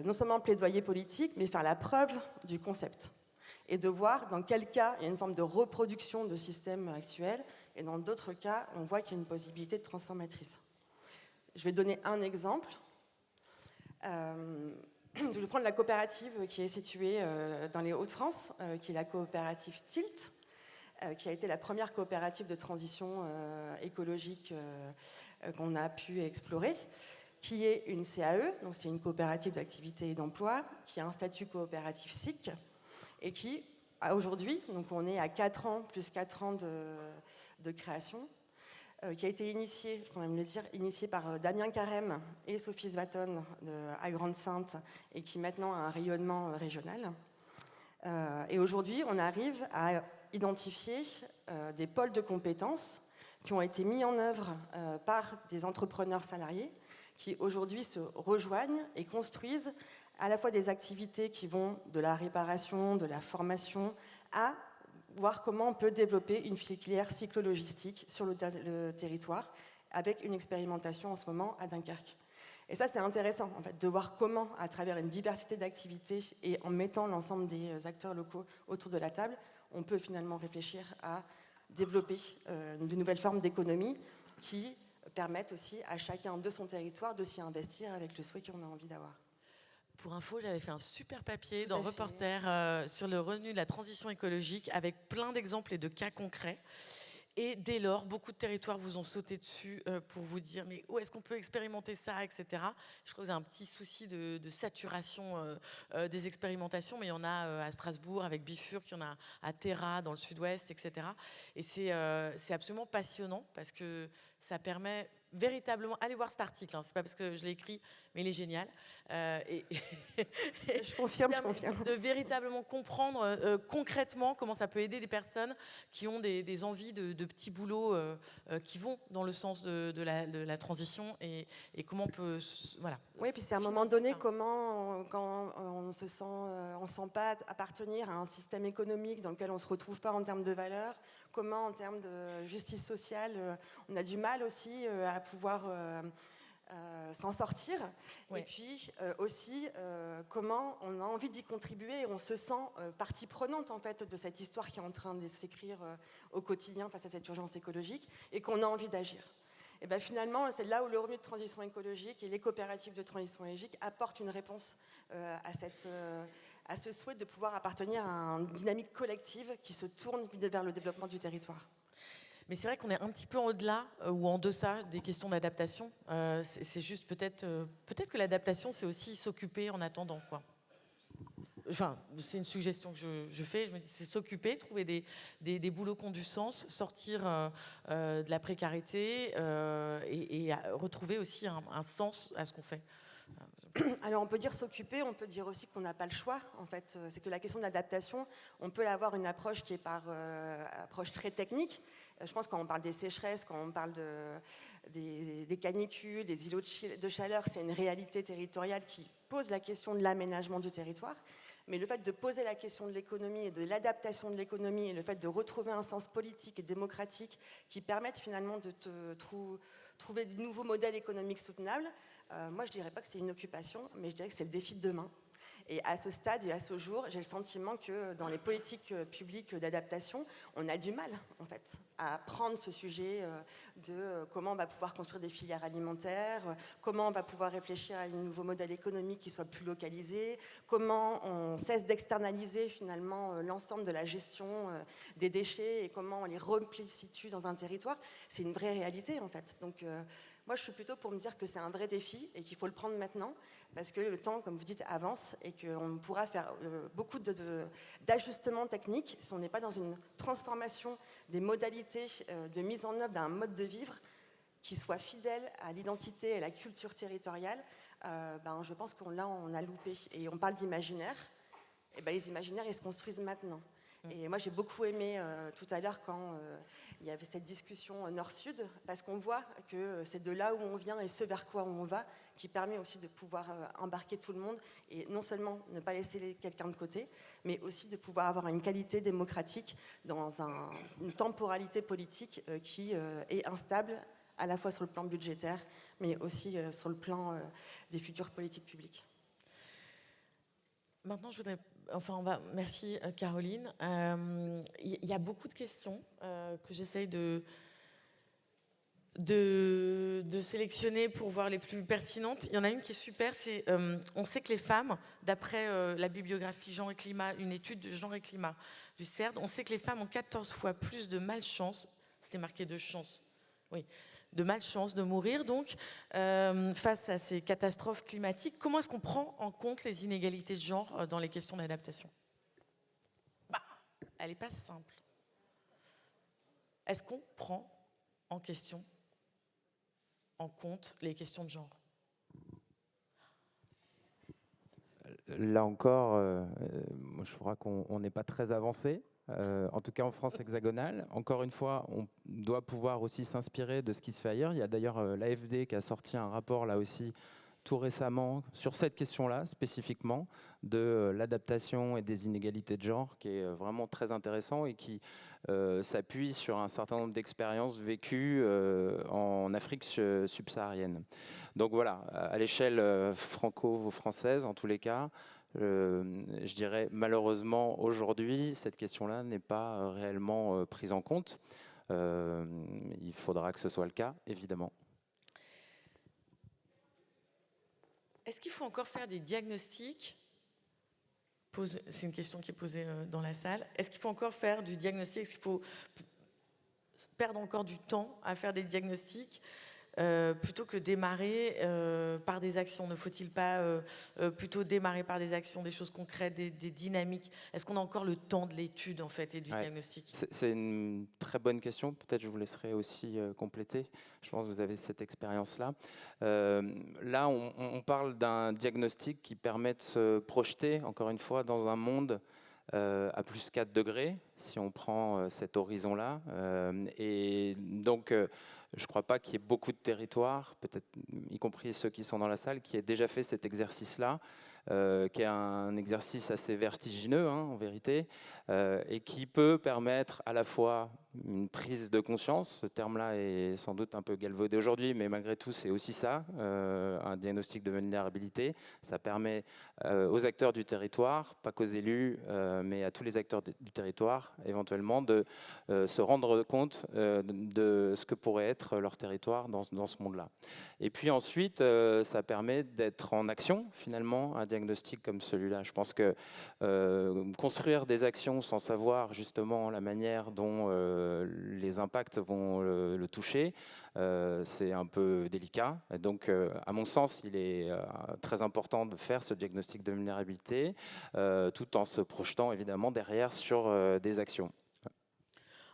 non seulement plaidoyer politique, mais faire la preuve du concept. Et de voir dans quel cas il y a une forme de reproduction de systèmes actuels, et dans d'autres cas, on voit qu'il y a une possibilité de transformatrice. Je vais donner un exemple. Je vais prendre la coopérative qui est située dans les Hauts-de-France, qui est la coopérative Tilt, qui a été la première coopérative de transition écologique qu'on a pu explorer, qui est une CAE, donc c'est une coopérative d'activité et d'emploi, qui a un statut coopératif SIC, et qui, aujourd'hui, donc on est à 4 ans, plus 4 ans de création, qui a été initiée, je peux même le dire, initiée par Damien Carême et Sophie Svaton à Grande-Synthe, et qui maintenant a un rayonnement régional. Et aujourd'hui, on arrive à identifier des pôles de compétences qui ont été mis en œuvre par des entrepreneurs salariés qui aujourd'hui se rejoignent et construisent à la fois des activités qui vont de la réparation, de la formation, à voir comment on peut développer une filière cyclo-logistique sur le territoire avec une expérimentation en ce moment à Dunkerque. Et ça, c'est intéressant, en fait, de voir comment, à travers une diversité d'activités et en mettant l'ensemble des acteurs locaux autour de la table, on peut finalement réfléchir à développer de nouvelles formes d'économie qui permettent aussi à chacun de son territoire de s'y investir avec le souhait qu'on a envie d'avoir. Pour info, j'avais fait un super papier dans Reporter sur le revenu de la transition écologique avec plein d'exemples et de cas concrets. Et dès lors, beaucoup de territoires vous ont sauté dessus pour vous dire mais où est-ce qu'on peut expérimenter ça, etc. Je crois que vous avez un petit souci de saturation des expérimentations, mais il y en a à Strasbourg avec Bifurc, il y en a à Terra dans le sud-ouest, etc. Et c'est absolument passionnant parce que ça permet véritablement, allez voir cet article, hein, c'est pas parce que je l'ai écrit, mais il est génial. Je confirme. De véritablement comprendre concrètement comment ça peut aider des personnes qui ont des envies de petits boulots qui vont dans le sens de la transition et comment on peut... Voilà. Oui, puis c'est à un moment donné comment, quand on se sent, on sent pas appartenir à un système économique dans lequel on se retrouve pas en termes de valeurs, comment en termes de justice sociale, on a du mal aussi à pouvoir s'en sortir. Ouais. Et puis aussi comment on a envie d'y contribuer et on se sent partie prenante en fait de cette histoire qui est en train de s'écrire au quotidien face à cette urgence écologique et qu'on a envie d'agir. Et bien finalement, c'est là où le revenu de transition écologique et les coopératives de transition écologique apportent une réponse à ce souhait de pouvoir appartenir à une dynamique collective qui se tourne vers le développement du territoire. Mais c'est vrai qu'on est un petit peu au-delà ou en deçà des questions d'adaptation. C'est juste peut-être que l'adaptation, c'est aussi s'occuper en attendant, quoi. Enfin, c'est une suggestion que je fais. Je me dis, c'est s'occuper, trouver des boulots qui ont du sens, sortir de la précarité et retrouver aussi un sens à ce qu'on fait. Alors on peut dire s'occuper, on peut dire aussi qu'on n'a pas le choix. En fait, c'est que la question de l'adaptation, on peut avoir une approche qui est par approche très technique. Je pense quand on parle des sécheresses, quand on parle des canicules, des îlots de chaleur, c'est une réalité territoriale qui pose la question de l'aménagement du territoire. Mais le fait de poser la question de l'économie et de l'adaptation de l'économie et le fait de retrouver un sens politique et démocratique qui permettent finalement de trouver de nouveaux modèles économiques soutenables, moi je ne dirais pas que c'est une occupation, mais je dirais que c'est le défi de demain. Et à ce stade et à ce jour, j'ai le sentiment que dans les politiques publiques d'adaptation, on a du mal, en fait, à prendre ce sujet de comment on va pouvoir construire des filières alimentaires, comment on va pouvoir réfléchir à un nouveau modèle économique qui soit plus localisé, comment on cesse d'externaliser finalement l'ensemble de la gestion des déchets et comment on les replicitue dans un territoire. C'est une vraie réalité, en fait. Donc, moi, je suis plutôt pour me dire que c'est un vrai défi et qu'il faut le prendre maintenant parce que le temps, comme vous dites, avance et qu'on pourra faire beaucoup d'ajustements techniques si on n'est pas dans une transformation des modalités de mise en œuvre d'un mode de vivre qui soit fidèle à l'identité et à la culture territoriale. Je pense qu'on a loupé. Et on parle d'imaginaire. Et les imaginaires, ils se construisent maintenant. Et moi, j'ai beaucoup aimé tout à l'heure quand il y avait cette discussion nord-sud, parce qu'on voit que c'est de là où on vient et ce vers quoi on va qui permet aussi de pouvoir embarquer tout le monde et non seulement ne pas laisser quelqu'un de côté, mais aussi de pouvoir avoir une qualité démocratique dans une temporalité politique qui est instable, à la fois sur le plan budgétaire, mais aussi sur le plan des futures politiques publiques. Maintenant, merci Caroline. Il y a beaucoup de questions que j'essaye de sélectionner pour voir les plus pertinentes. Il y en a une qui est super, c'est on sait que les femmes, d'après la bibliographie Genre et Climat, une étude de Genre et Climat du CERD, on sait que les femmes ont 14 fois plus de malchance, c'était marqué de chance, oui, de malchance de mourir, donc, face à ces catastrophes climatiques. Comment est-ce qu'on prend en compte les inégalités de genre dans les questions d'adaptation ? Elle n'est pas simple. Est-ce qu'on prend en compte les questions de genre ? Là encore, je crois qu'on n'est pas très avancé. En tout cas en France hexagonale. Encore une fois, on doit pouvoir aussi s'inspirer de ce qui se fait ailleurs. Il y a d'ailleurs l'AFD qui a sorti un rapport là aussi tout récemment sur cette question-là spécifiquement de l'adaptation et des inégalités de genre, qui est vraiment très intéressant et qui s'appuie sur un certain nombre d'expériences vécues en Afrique subsaharienne. Donc voilà, à l'échelle franco-française en tous les cas, je dirais malheureusement aujourd'hui, cette question-là n'est pas réellement prise en compte. Il faudra que ce soit le cas, évidemment. Est-ce qu'il faut encore faire des diagnostics ? C'est une question qui est posée dans la salle. Est-ce qu'il faut encore faire du diagnostic ? Est-ce qu'il faut perdre encore du temps à faire des diagnostics plutôt que démarrer par des actions? Ne faut-il pas plutôt démarrer par des actions, des choses concrètes, des dynamiques? Est-ce qu'on a encore le temps de l'étude en fait et du diagnostic? C'est une très bonne question. Peut-être je vous laisserai aussi compléter. Je pense que vous avez cette expérience-là. Là, on parle d'un diagnostic qui permet de se projeter, encore une fois, dans un monde à plus 4 degrés, si on prend cet horizon-là. Et donc, je ne crois pas qu'il y ait beaucoup de territoires, peut-être y compris ceux qui sont dans la salle, qui aient déjà fait cet exercice-là, qui est un exercice assez vertigineux, en vérité, et qui peut permettre à la fois une prise de conscience. Ce terme-là est sans doute un peu galvaudé aujourd'hui, mais malgré tout, c'est aussi ça, un diagnostic de vulnérabilité. Ça permet aux acteurs du territoire, pas qu'aux élus, mais à tous les acteurs du territoire, éventuellement, de se rendre compte de ce que pourrait être leur territoire dans ce monde-là. Et puis ensuite, ça permet d'être en action, finalement, un diagnostic comme celui-là. Je pense que construire des actions sans savoir justement la manière dont les impacts vont le toucher, c'est un peu délicat. Et donc, à mon sens, il est très important de faire ce diagnostic de vulnérabilité, tout en se projetant évidemment derrière sur des actions.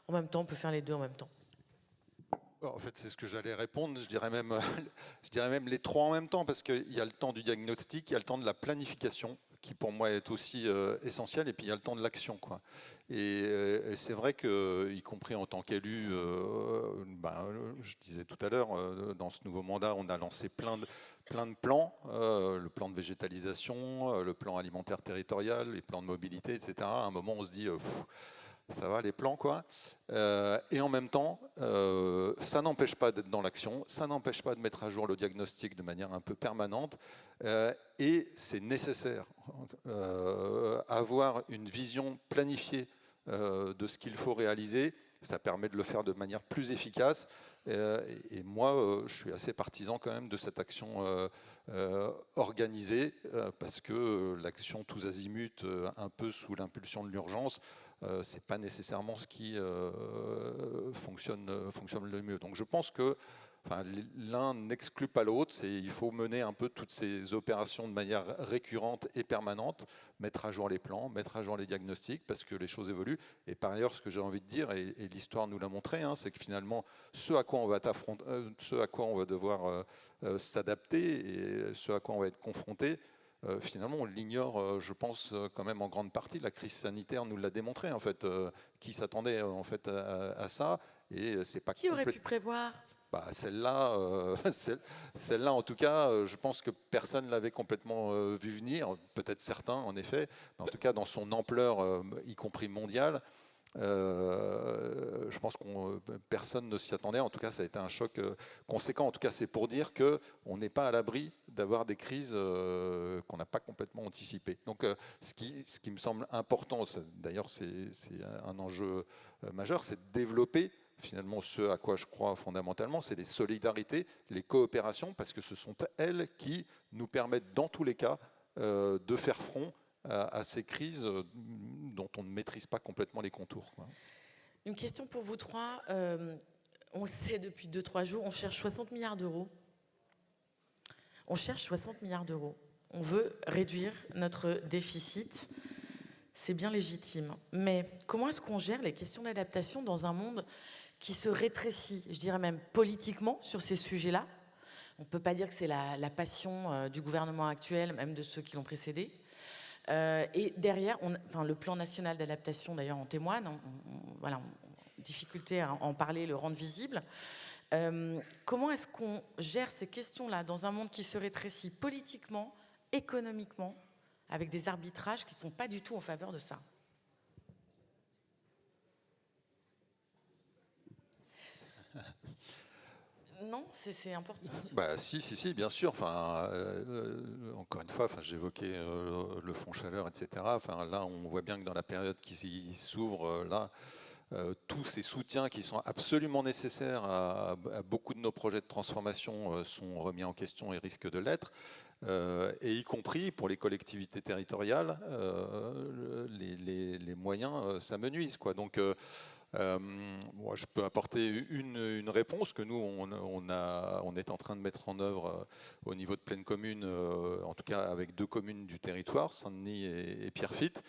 En même temps, on peut faire les deux en même temps. En fait, c'est ce que j'allais répondre. Je dirais même les trois en même temps, parce qu'il y a le temps du diagnostic, il y a le temps de la planification, qui pour moi est aussi essentiel, et puis il y a le temps de l'action, quoi. Et c'est vrai que, y compris en tant qu'élu, je disais tout à l'heure, dans ce nouveau mandat, on a lancé plein de plans, le plan de végétalisation, le plan alimentaire territorial, les plans de mobilité, etc. À un moment, on se dit, ça va les plans, quoi. Et en même temps, ça n'empêche pas d'être dans l'action, ça n'empêche pas de mettre à jour le diagnostic de manière un peu permanente, et c'est nécessaire. Avoir une vision planifiée de ce qu'il faut réaliser, ça permet de le faire de manière plus efficace. Et moi, je suis assez partisan quand même de cette action organisée, parce que l'action tous azimuts, un peu sous l'impulsion de l'urgence, c'est pas nécessairement ce qui fonctionne le mieux. Donc je pense que l'un n'exclut pas l'autre. Il faut mener un peu toutes ces opérations de manière récurrente et permanente, mettre à jour les plans, mettre à jour les diagnostics, parce que les choses évoluent. Et par ailleurs, ce que j'ai envie de dire, et l'histoire nous l'a montré, hein, c'est que finalement, ce à quoi on va devoir s'adapter et ce à quoi on va être confronté, finalement, on l'ignore, je pense, quand même en grande partie. La crise sanitaire nous l'a démontré, en fait. Qui s'attendait en fait à ça, et c'est pas Qui aurait pu prévoir? Celle-là, celle-là, en tout cas, je pense que personne ne l'avait complètement vu venir. Peut-être certains, en effet, mais en tout cas dans son ampleur, y compris mondiale. Je pense que personne ne s'y attendait. En tout cas, ça a été un choc conséquent. En tout cas, c'est pour dire qu'on n'est pas à l'abri d'avoir des crises qu'on n'a pas complètement anticipées. Donc, ce qui me semble important, d'ailleurs, c'est un enjeu majeur, c'est de développer finalement ce à quoi je crois fondamentalement, c'est les solidarités, les coopérations, parce que ce sont elles qui nous permettent, dans tous les cas, de faire front à ces crises dont on ne maîtrise pas complètement les contours, quoi. Une question pour vous trois. On le sait depuis 2-3 jours, on cherche 60 milliards d'euros. On cherche 60 milliards d'euros. On veut réduire notre déficit. C'est bien légitime. Mais comment est-ce qu'on gère les questions d'adaptation dans un monde qui se rétrécit, je dirais même politiquement, sur ces sujets-là? On ne peut pas dire que c'est la passion du gouvernement actuel, même de ceux qui l'ont précédé. Et derrière, le plan national d'adaptation, d'ailleurs, en témoigne. Difficulté à en parler, le rendre visible. Comment est-ce qu'on gère ces questions-là dans un monde qui se rétrécit politiquement, économiquement, avec des arbitrages qui ne sont pas du tout en faveur de ça? Non, c'est important. Si, bien sûr. Encore une fois, j'évoquais le fonds chaleur, etc. Là, on voit bien que dans la période qui s'ouvre, tous ces soutiens qui sont absolument nécessaires à beaucoup de nos projets de transformation sont remis en question et risquent de l'être. Et y compris pour les collectivités territoriales, les moyens s'amenuisent, quoi. Donc, moi, je peux apporter une réponse que nous, on est en train de mettre en œuvre au niveau de Plaine Commune, en tout cas avec 2 communes du territoire, Saint-Denis et Pierrefitte,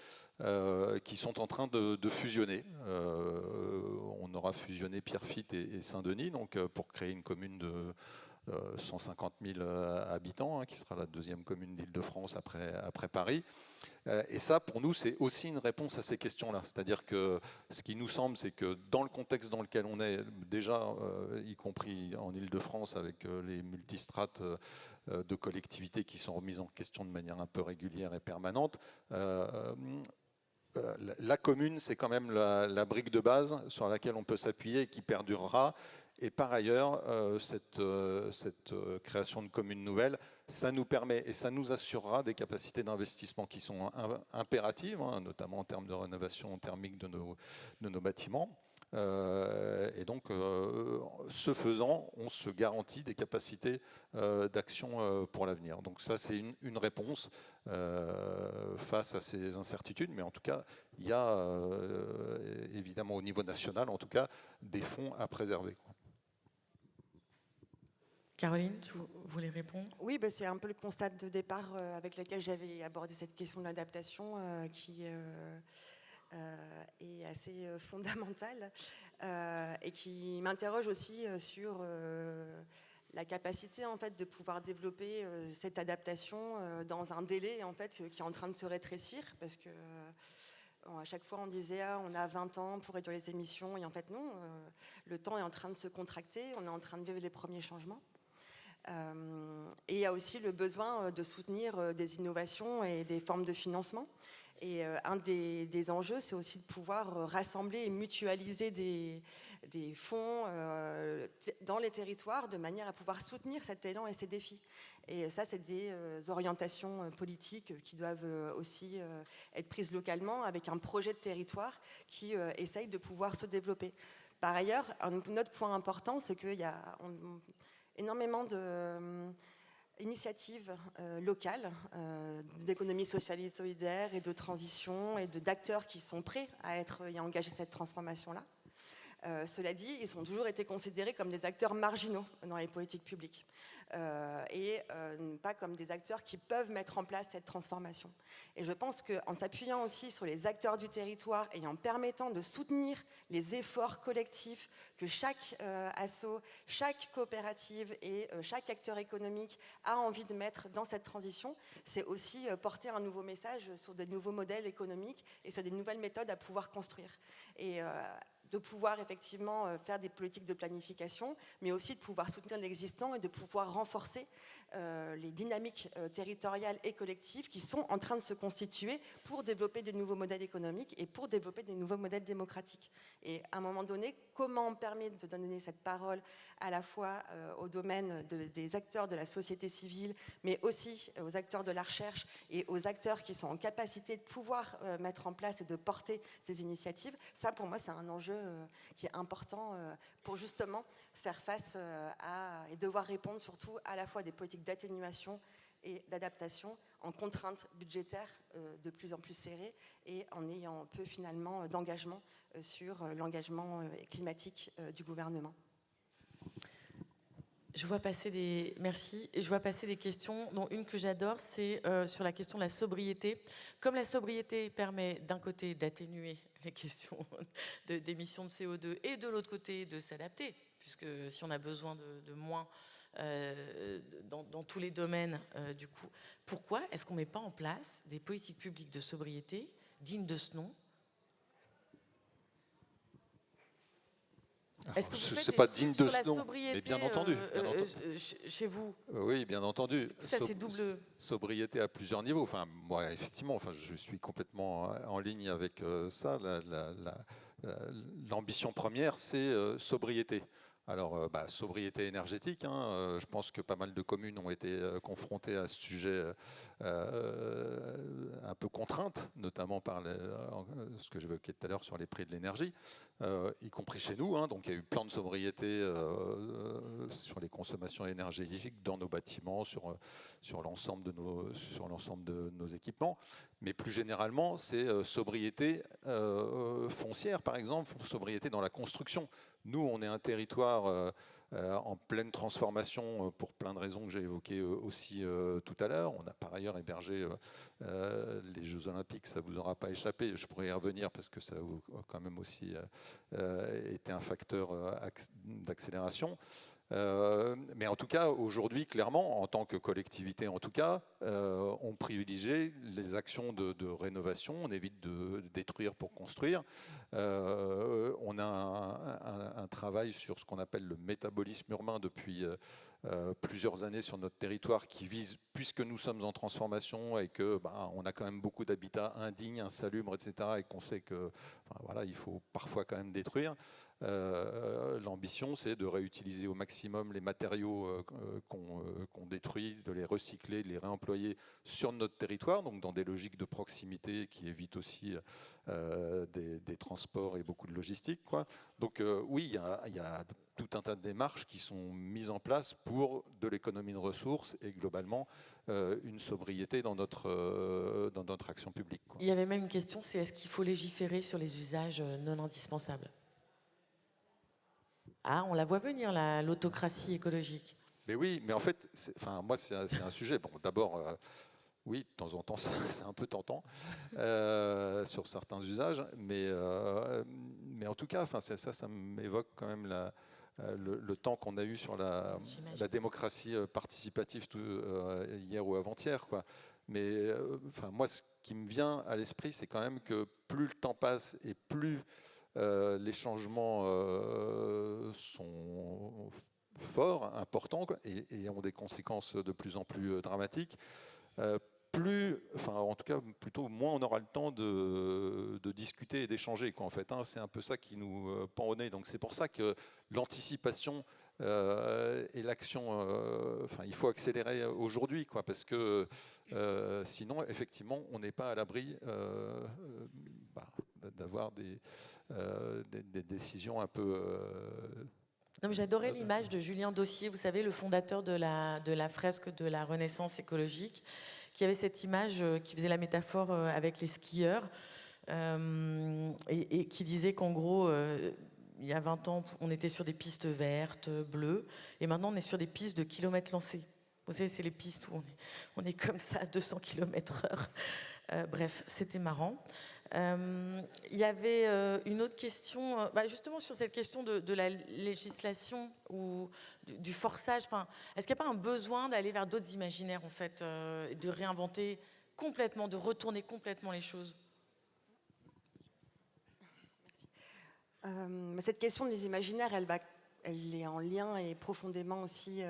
qui sont en train de fusionner. On aura fusionné Pierrefitte et Saint-Denis, donc pour créer une commune de 150 000 habitants, hein, qui sera la 2e commune d'Île-de-France après Paris. Et ça, pour nous, c'est aussi une réponse à ces questions-là. C'est-à-dire que ce qui nous semble, c'est que dans le contexte dans lequel on est, déjà, y compris en Île-de-France, avec les multistrates de collectivités qui sont remises en question de manière un peu régulière et permanente, la commune, c'est quand même la brique de base sur laquelle on peut s'appuyer et qui perdurera. Et par ailleurs, cette création de communes nouvelles, ça nous permet et ça nous assurera des capacités d'investissement qui sont impératives, hein, notamment en termes de rénovation thermique de nos bâtiments. Et donc, ce faisant, on se garantit des capacités d'action pour l'avenir. Donc ça, c'est une réponse face à ces incertitudes. Mais en tout cas, il y a évidemment au niveau national, en tout cas, des fonds à préserver. Caroline, tu voulais répondre? Oui, c'est un peu le constat de départ avec lequel j'avais abordé cette question de l'adaptation qui est assez fondamentale. et qui m'interroge aussi sur la capacité en fait de pouvoir développer cette adaptation dans un délai en fait qui est en train de se rétrécir, parce que à chaque fois on disait on a 20 ans pour réduire les émissions, et en fait non, le temps est en train de se contracter, on est en train de vivre les premiers changements. Et il y a aussi le besoin de soutenir des innovations et des formes de financement. Et un des enjeux, c'est aussi de pouvoir rassembler et mutualiser des fonds dans les territoires de manière à pouvoir soutenir cet élan et ces défis. Et ça, c'est des orientations politiques qui doivent aussi être prises localement avec un projet de territoire qui essaye de pouvoir se développer. Par ailleurs, un autre point important, c'est qu'il y a énormément d'initiatives locales, d'économie sociale et solidaire et de transition et d'acteurs qui sont prêts à être et à engager cette transformation-là. Cela dit, ils ont toujours été considérés comme des acteurs marginaux dans les politiques publiques et pas comme des acteurs qui peuvent mettre en place cette transformation. Et je pense qu'en s'appuyant aussi sur les acteurs du territoire et en permettant de soutenir les efforts collectifs que chaque asso, chaque coopérative et chaque acteur économique a envie de mettre dans cette transition, c'est aussi porter un nouveau message sur des nouveaux modèles économiques et sur des nouvelles méthodes à pouvoir construire. Et de pouvoir effectivement faire des politiques de planification, mais aussi de pouvoir soutenir l'existant et de pouvoir renforcer les dynamiques territoriales et collectives qui sont en train de se constituer pour développer des nouveaux modèles économiques et pour développer des nouveaux modèles démocratiques. Et à un moment donné, comment on permet de donner cette parole à la fois au domaine des acteurs de la société civile, mais aussi aux acteurs de la recherche et aux acteurs qui sont en capacité de pouvoir mettre en place et de porter ces initiatives, ça pour moi c'est un enjeu qui est important pour justement faire face et devoir répondre surtout à la fois des politiques d'atténuation et d'adaptation en contraintes budgétaires de plus en plus serrées et en ayant peu finalement d'engagement sur l'engagement climatique du gouvernement. Je vois passer des... Merci. Je vois passer des questions, dont une que j'adore, c'est sur la question de la sobriété. Comme la sobriété permet d'un côté d'atténuer les questions d'émissions de CO2 et de l'autre côté de s'adapter, puisque si on a besoin de moins dans tous les domaines, du coup, pourquoi est-ce qu'on ne met pas en place des politiques publiques de sobriété dignes de ce nom ? Est-ce que vous faites c'est pas digne de sur ce nom, mais bien entendu. Chez vous? Oui, bien entendu. Ça, c'est double. Sobriété à plusieurs niveaux. Enfin, moi, effectivement, enfin, je suis complètement en ligne avec ça. L'ambition première, c'est sobriété. Alors, sobriété énergétique, je pense que pas mal de communes ont été confrontées à ce sujet un peu contraintes, notamment par ce que j'évoquais tout à l'heure sur les prix de l'énergie, y compris chez nous. Donc, il y a eu plein de sobriété sur les consommations énergétiques dans nos bâtiments, sur l'ensemble de nos équipements. Mais plus généralement, c'est sobriété foncière, par exemple, sobriété dans la construction. Nous, on est un territoire en pleine transformation pour plein de raisons que j'ai évoquées aussi tout à l'heure. On a par ailleurs hébergé les Jeux Olympiques, ça ne vous aura pas échappé. Je pourrais y revenir parce que ça a quand même aussi été un facteur d'accélération. Mais en tout cas, aujourd'hui, clairement, en tant que collectivité, en tout cas, on privilégie les actions de rénovation, on évite de détruire pour construire. On a un travail sur ce qu'on appelle le métabolisme urbain depuis plusieurs années sur notre territoire qui vise, puisque nous sommes en transformation et que on a quand même beaucoup d'habitats indignes, insalubres, etc., et qu'on sait que voilà, il faut parfois quand même détruire. L'ambition, c'est de réutiliser au maximum les matériaux qu'on détruit, de les recycler, de les réemployer sur notre territoire, donc dans des logiques de proximité qui évitent aussi des transports et beaucoup de logistique, quoi. Donc oui, il y a tout un tas de démarches qui sont mises en place pour de l'économie de ressources et globalement une sobriété dans notre action publique, quoi. Il y avait même une question, c'est est-ce qu'il faut légiférer sur les usages non indispensables ? Ah, on la voit venir, l'autocratie écologique. Mais oui, mais en fait, moi, c'est un sujet. Bon, d'abord, oui, de temps en temps, c'est un peu tentant sur certains usages, mais en tout cas, ça m'évoque quand même le temps qu'on a eu sur la démocratie participative hier ou avant-hier, quoi. Mais moi, ce qui me vient à l'esprit, c'est quand même que plus le temps passe et plus les changements sont forts, importants, et ont des conséquences de plus en plus dramatiques, en tout cas, plutôt moins on aura le temps de discuter et d'échanger, en fait. C'est un peu ça qui nous pend au nez. Donc c'est pour ça que l'anticipation et l'action, il faut accélérer aujourd'hui, parce que sinon, effectivement, on n'est pas à l'abri d'avoir des décisions un peu... J'adorais l'image de Julien Dossier, vous savez, le fondateur de la fresque de la Renaissance écologique, qui avait cette image qui faisait la métaphore avec les skieurs et qui disait qu'en gros, il y a 20 ans, on était sur des pistes vertes, bleues, et maintenant on est sur des pistes de kilomètres lancés. Vous savez, c'est les pistes où on est comme ça à 200 km/h. Bref, c'était marrant. Il y avait une autre question, justement sur cette question de la législation ou du forçage. Est-ce qu'il n'y a pas un besoin d'aller vers d'autres imaginaires, en fait, de réinventer complètement, de retourner complètement les choses? Merci. Cette question des imaginaires, elle est en lien et profondément aussi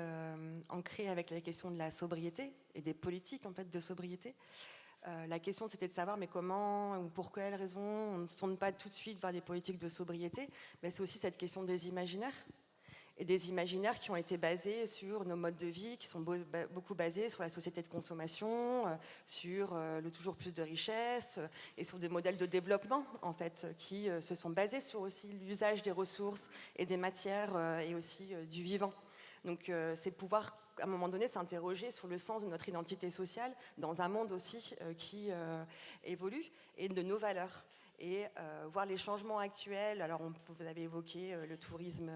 ancrée avec la question de la sobriété et des politiques, en fait, de sobriété. La question, c'était de savoir, mais comment ou pour quelles raisons on ne se tourne pas tout de suite vers des politiques de sobriété. Mais c'est aussi cette question des imaginaires. Et des imaginaires qui ont été basés sur nos modes de vie, qui sont beaucoup basés sur la société de consommation, sur le toujours plus de richesse, et sur des modèles de développement, en fait, qui se sont basés sur aussi l'usage des ressources et des matières, et aussi du vivant. Donc c'est pouvoir, à un moment donné, s'interroger sur le sens de notre identité sociale dans un monde aussi qui évolue, et de nos valeurs. Et voir les changements actuels. Alors, vous avez évoqué le tourisme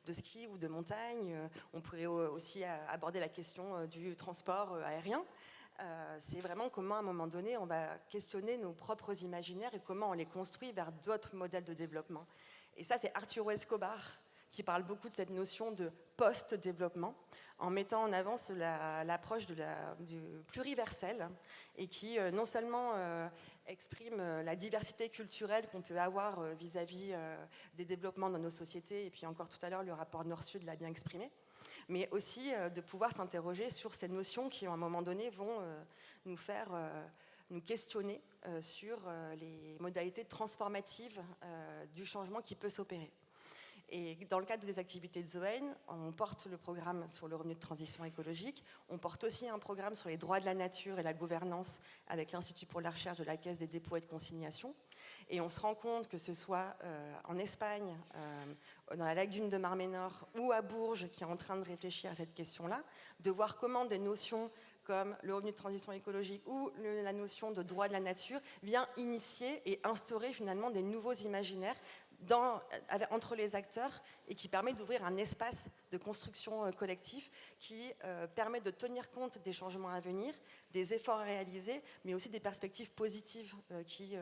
de ski ou de montagne. On pourrait aussi aborder la question du transport aérien. C'est vraiment comment, à un moment donné, on va questionner nos propres imaginaires et comment on les construit vers d'autres modèles de développement. Et ça, c'est Arturo Escobar qui parle beaucoup de cette notion de post-développement, en mettant en avant l'approche du pluriversel, et qui non seulement exprime la diversité culturelle qu'on peut avoir vis-à-vis des développements dans nos sociétés, et puis encore tout à l'heure, le rapport Nord-Sud l'a bien exprimé, mais aussi de pouvoir s'interroger sur ces notions qui, à un moment donné, vont nous faire... nous questionner sur les modalités transformatives du changement qui peut s'opérer. Et dans le cadre des activités de Zoein, on porte le programme sur le revenu de transition écologique. On porte aussi un programme sur les droits de la nature et la gouvernance avec l'Institut pour la recherche de la Caisse des dépôts et de consignation. Et on se rend compte que ce soit en Espagne, dans la lagune de Mar-Ménor ou à Bourges, qui est en train de réfléchir à cette question-là, de voir comment des notions comme le revenu de transition écologique ou la notion de droit de la nature vient initier et instaurer finalement des nouveaux imaginaires entre les acteurs, et qui permet d'ouvrir un espace de construction collectif qui permet de tenir compte des changements à venir, des efforts à réaliser, mais aussi des perspectives positives qui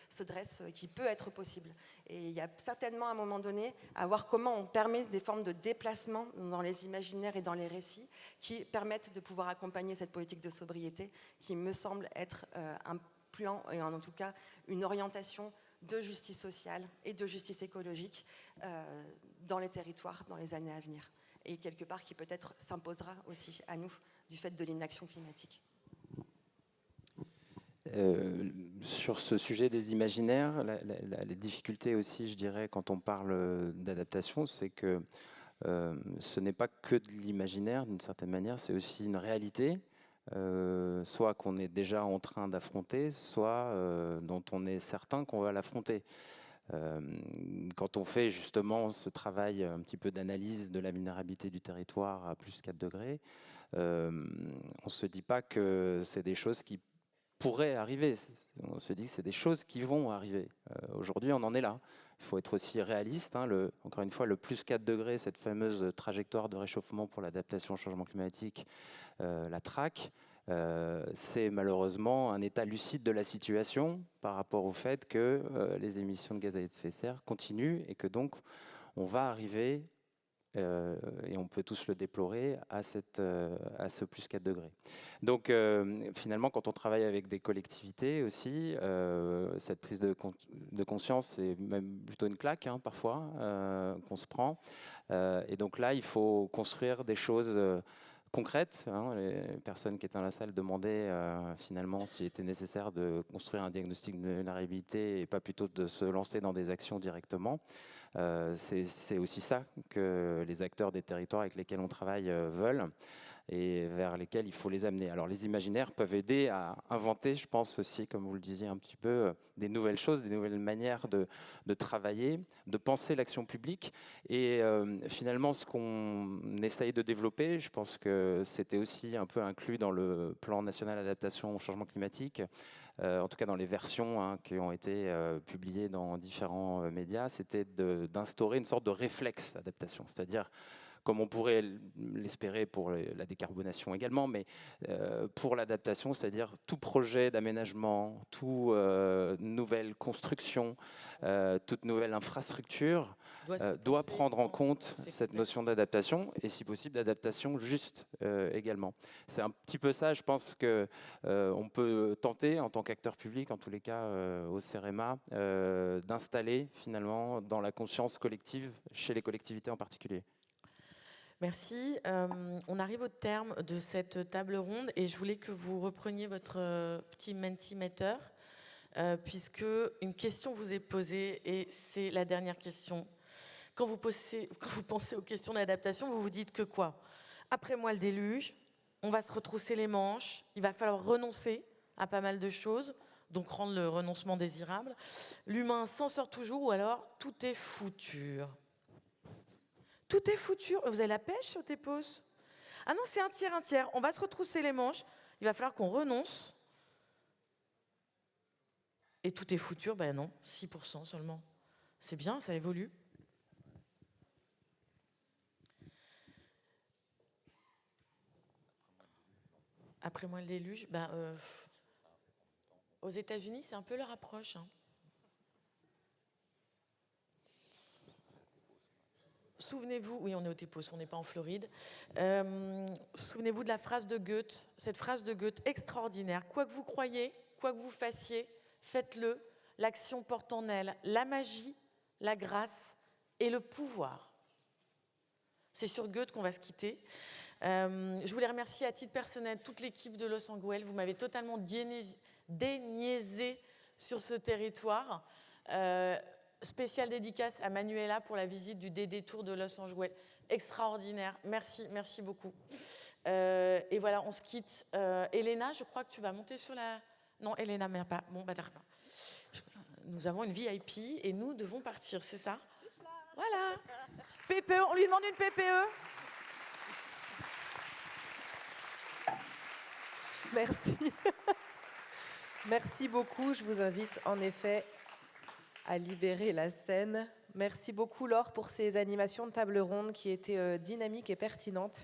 se dressent, qui peut être possible. Et il y a certainement à un moment donné à voir comment on permet des formes de déplacement dans les imaginaires et dans les récits qui permettent de pouvoir accompagner cette politique de sobriété qui me semble être un plan, et en tout cas une orientation de justice sociale et de justice écologique dans les territoires dans les années à venir. Et quelque part qui peut-être s'imposera aussi à nous du fait de l'inaction climatique. Sur ce sujet des imaginaires, la difficulté aussi, je dirais, quand on parle d'adaptation, c'est que ce n'est pas que de l'imaginaire, d'une certaine manière, c'est aussi une réalité. Soit qu'on est déjà en train d'affronter, soit dont on est certain qu'on va l'affronter. Quand on fait justement ce travail un petit peu d'analyse de la vulnérabilité du territoire à plus 4 degrés, on ne se dit pas que c'est des choses qui pourraient arriver. On se dit que c'est des choses qui vont arriver. Aujourd'hui, on en est là. Il faut être aussi réaliste. Encore une fois, le plus 4 degrés, cette fameuse trajectoire de réchauffement pour l'adaptation au changement climatique, la TRAC, c'est malheureusement un état lucide de la situation par rapport au fait que les émissions de gaz à effet de serre continuent et que donc on va arriver, et on peut tous le déplorer, à ce plus 4 degrés. Donc finalement, quand on travaille avec des collectivités aussi, cette prise de conscience, c'est même plutôt une claque parfois qu'on se prend. Et donc là, il faut construire des choses concrètes. Les personnes qui étaient dans la salle demandaient finalement s'il était nécessaire de construire un diagnostic de vulnérabilité et pas plutôt de se lancer dans des actions directement. C'est aussi ça que les acteurs des territoires avec lesquels on travaille veulent et vers lesquels il faut les amener. Alors les imaginaires peuvent aider à inventer, je pense aussi, comme vous le disiez un petit peu, des nouvelles choses, des nouvelles manières de travailler, de penser l'action publique. Et finalement, ce qu'on essaye de développer, je pense que c'était aussi un peu inclus dans le plan national d'adaptation au changement climatique, en tout cas dans les versions qui ont été publiées dans différents médias, c'était d'instaurer une sorte de réflexe d'adaptation, c'est-à-dire comme on pourrait l'espérer pour la décarbonation également, mais pour l'adaptation, c'est-à-dire tout projet d'aménagement, toute nouvelle construction, toute nouvelle infrastructure doit prendre en compte cette notion d'adaptation et si possible d'adaptation juste également. C'est un petit peu ça, je pense qu'on peut tenter en tant qu'acteur public, en tous les cas au CEREMA, d'installer finalement dans la conscience collective, chez les collectivités en particulier. Merci. On arrive au terme de cette table ronde et je voulais que vous repreniez votre petit Mentimeter puisque une question vous est posée et c'est la dernière question. Quand vous pensez aux questions d'adaptation, vous vous dites que quoi? Après moi le déluge, on va se retrousser les manches, il va falloir renoncer à pas mal de choses, donc rendre le renoncement désirable. L'humain s'en sort toujours ou alors tout est foutu. Tout est foutu. Vous avez la pêche au TEPOS? Ah non, c'est un tiers. On va se retrousser les manches. Il va falloir qu'on renonce. Et tout est foutu? Ben non, 6% seulement. C'est bien, ça évolue. Après moi le déluge, aux États-Unis, c'est un peu leur approche. Souvenez-vous, oui, on est au TEPOS, on n'est pas en Floride. Souvenez-vous de la phrase de Goethe, cette phrase de Goethe extraordinaire. Quoi que vous croyiez, quoi que vous fassiez, faites-le. L'action porte en elle la magie, la grâce et le pouvoir. C'est sur Goethe qu'on va se quitter. Je voulais remercier à titre personnel toute l'équipe de Los Angeles. Vous m'avez totalement déniaisé sur ce territoire. Spéciale dédicace à Manuela pour la visite du DD Tour de Los Angeles. Extraordinaire. Merci beaucoup. Et voilà, on se quitte. Elena, je crois que tu vas monter sur la... Non, Elena, mais pas. Bon, d'accord. Nous avons une VIP et nous devons partir, c'est ça? Voilà. PPE, on lui demande une PPE. Merci. Merci beaucoup. Je vous invite en effet à libérer la scène. Merci beaucoup Laure pour ces animations de table ronde qui étaient dynamiques et pertinentes.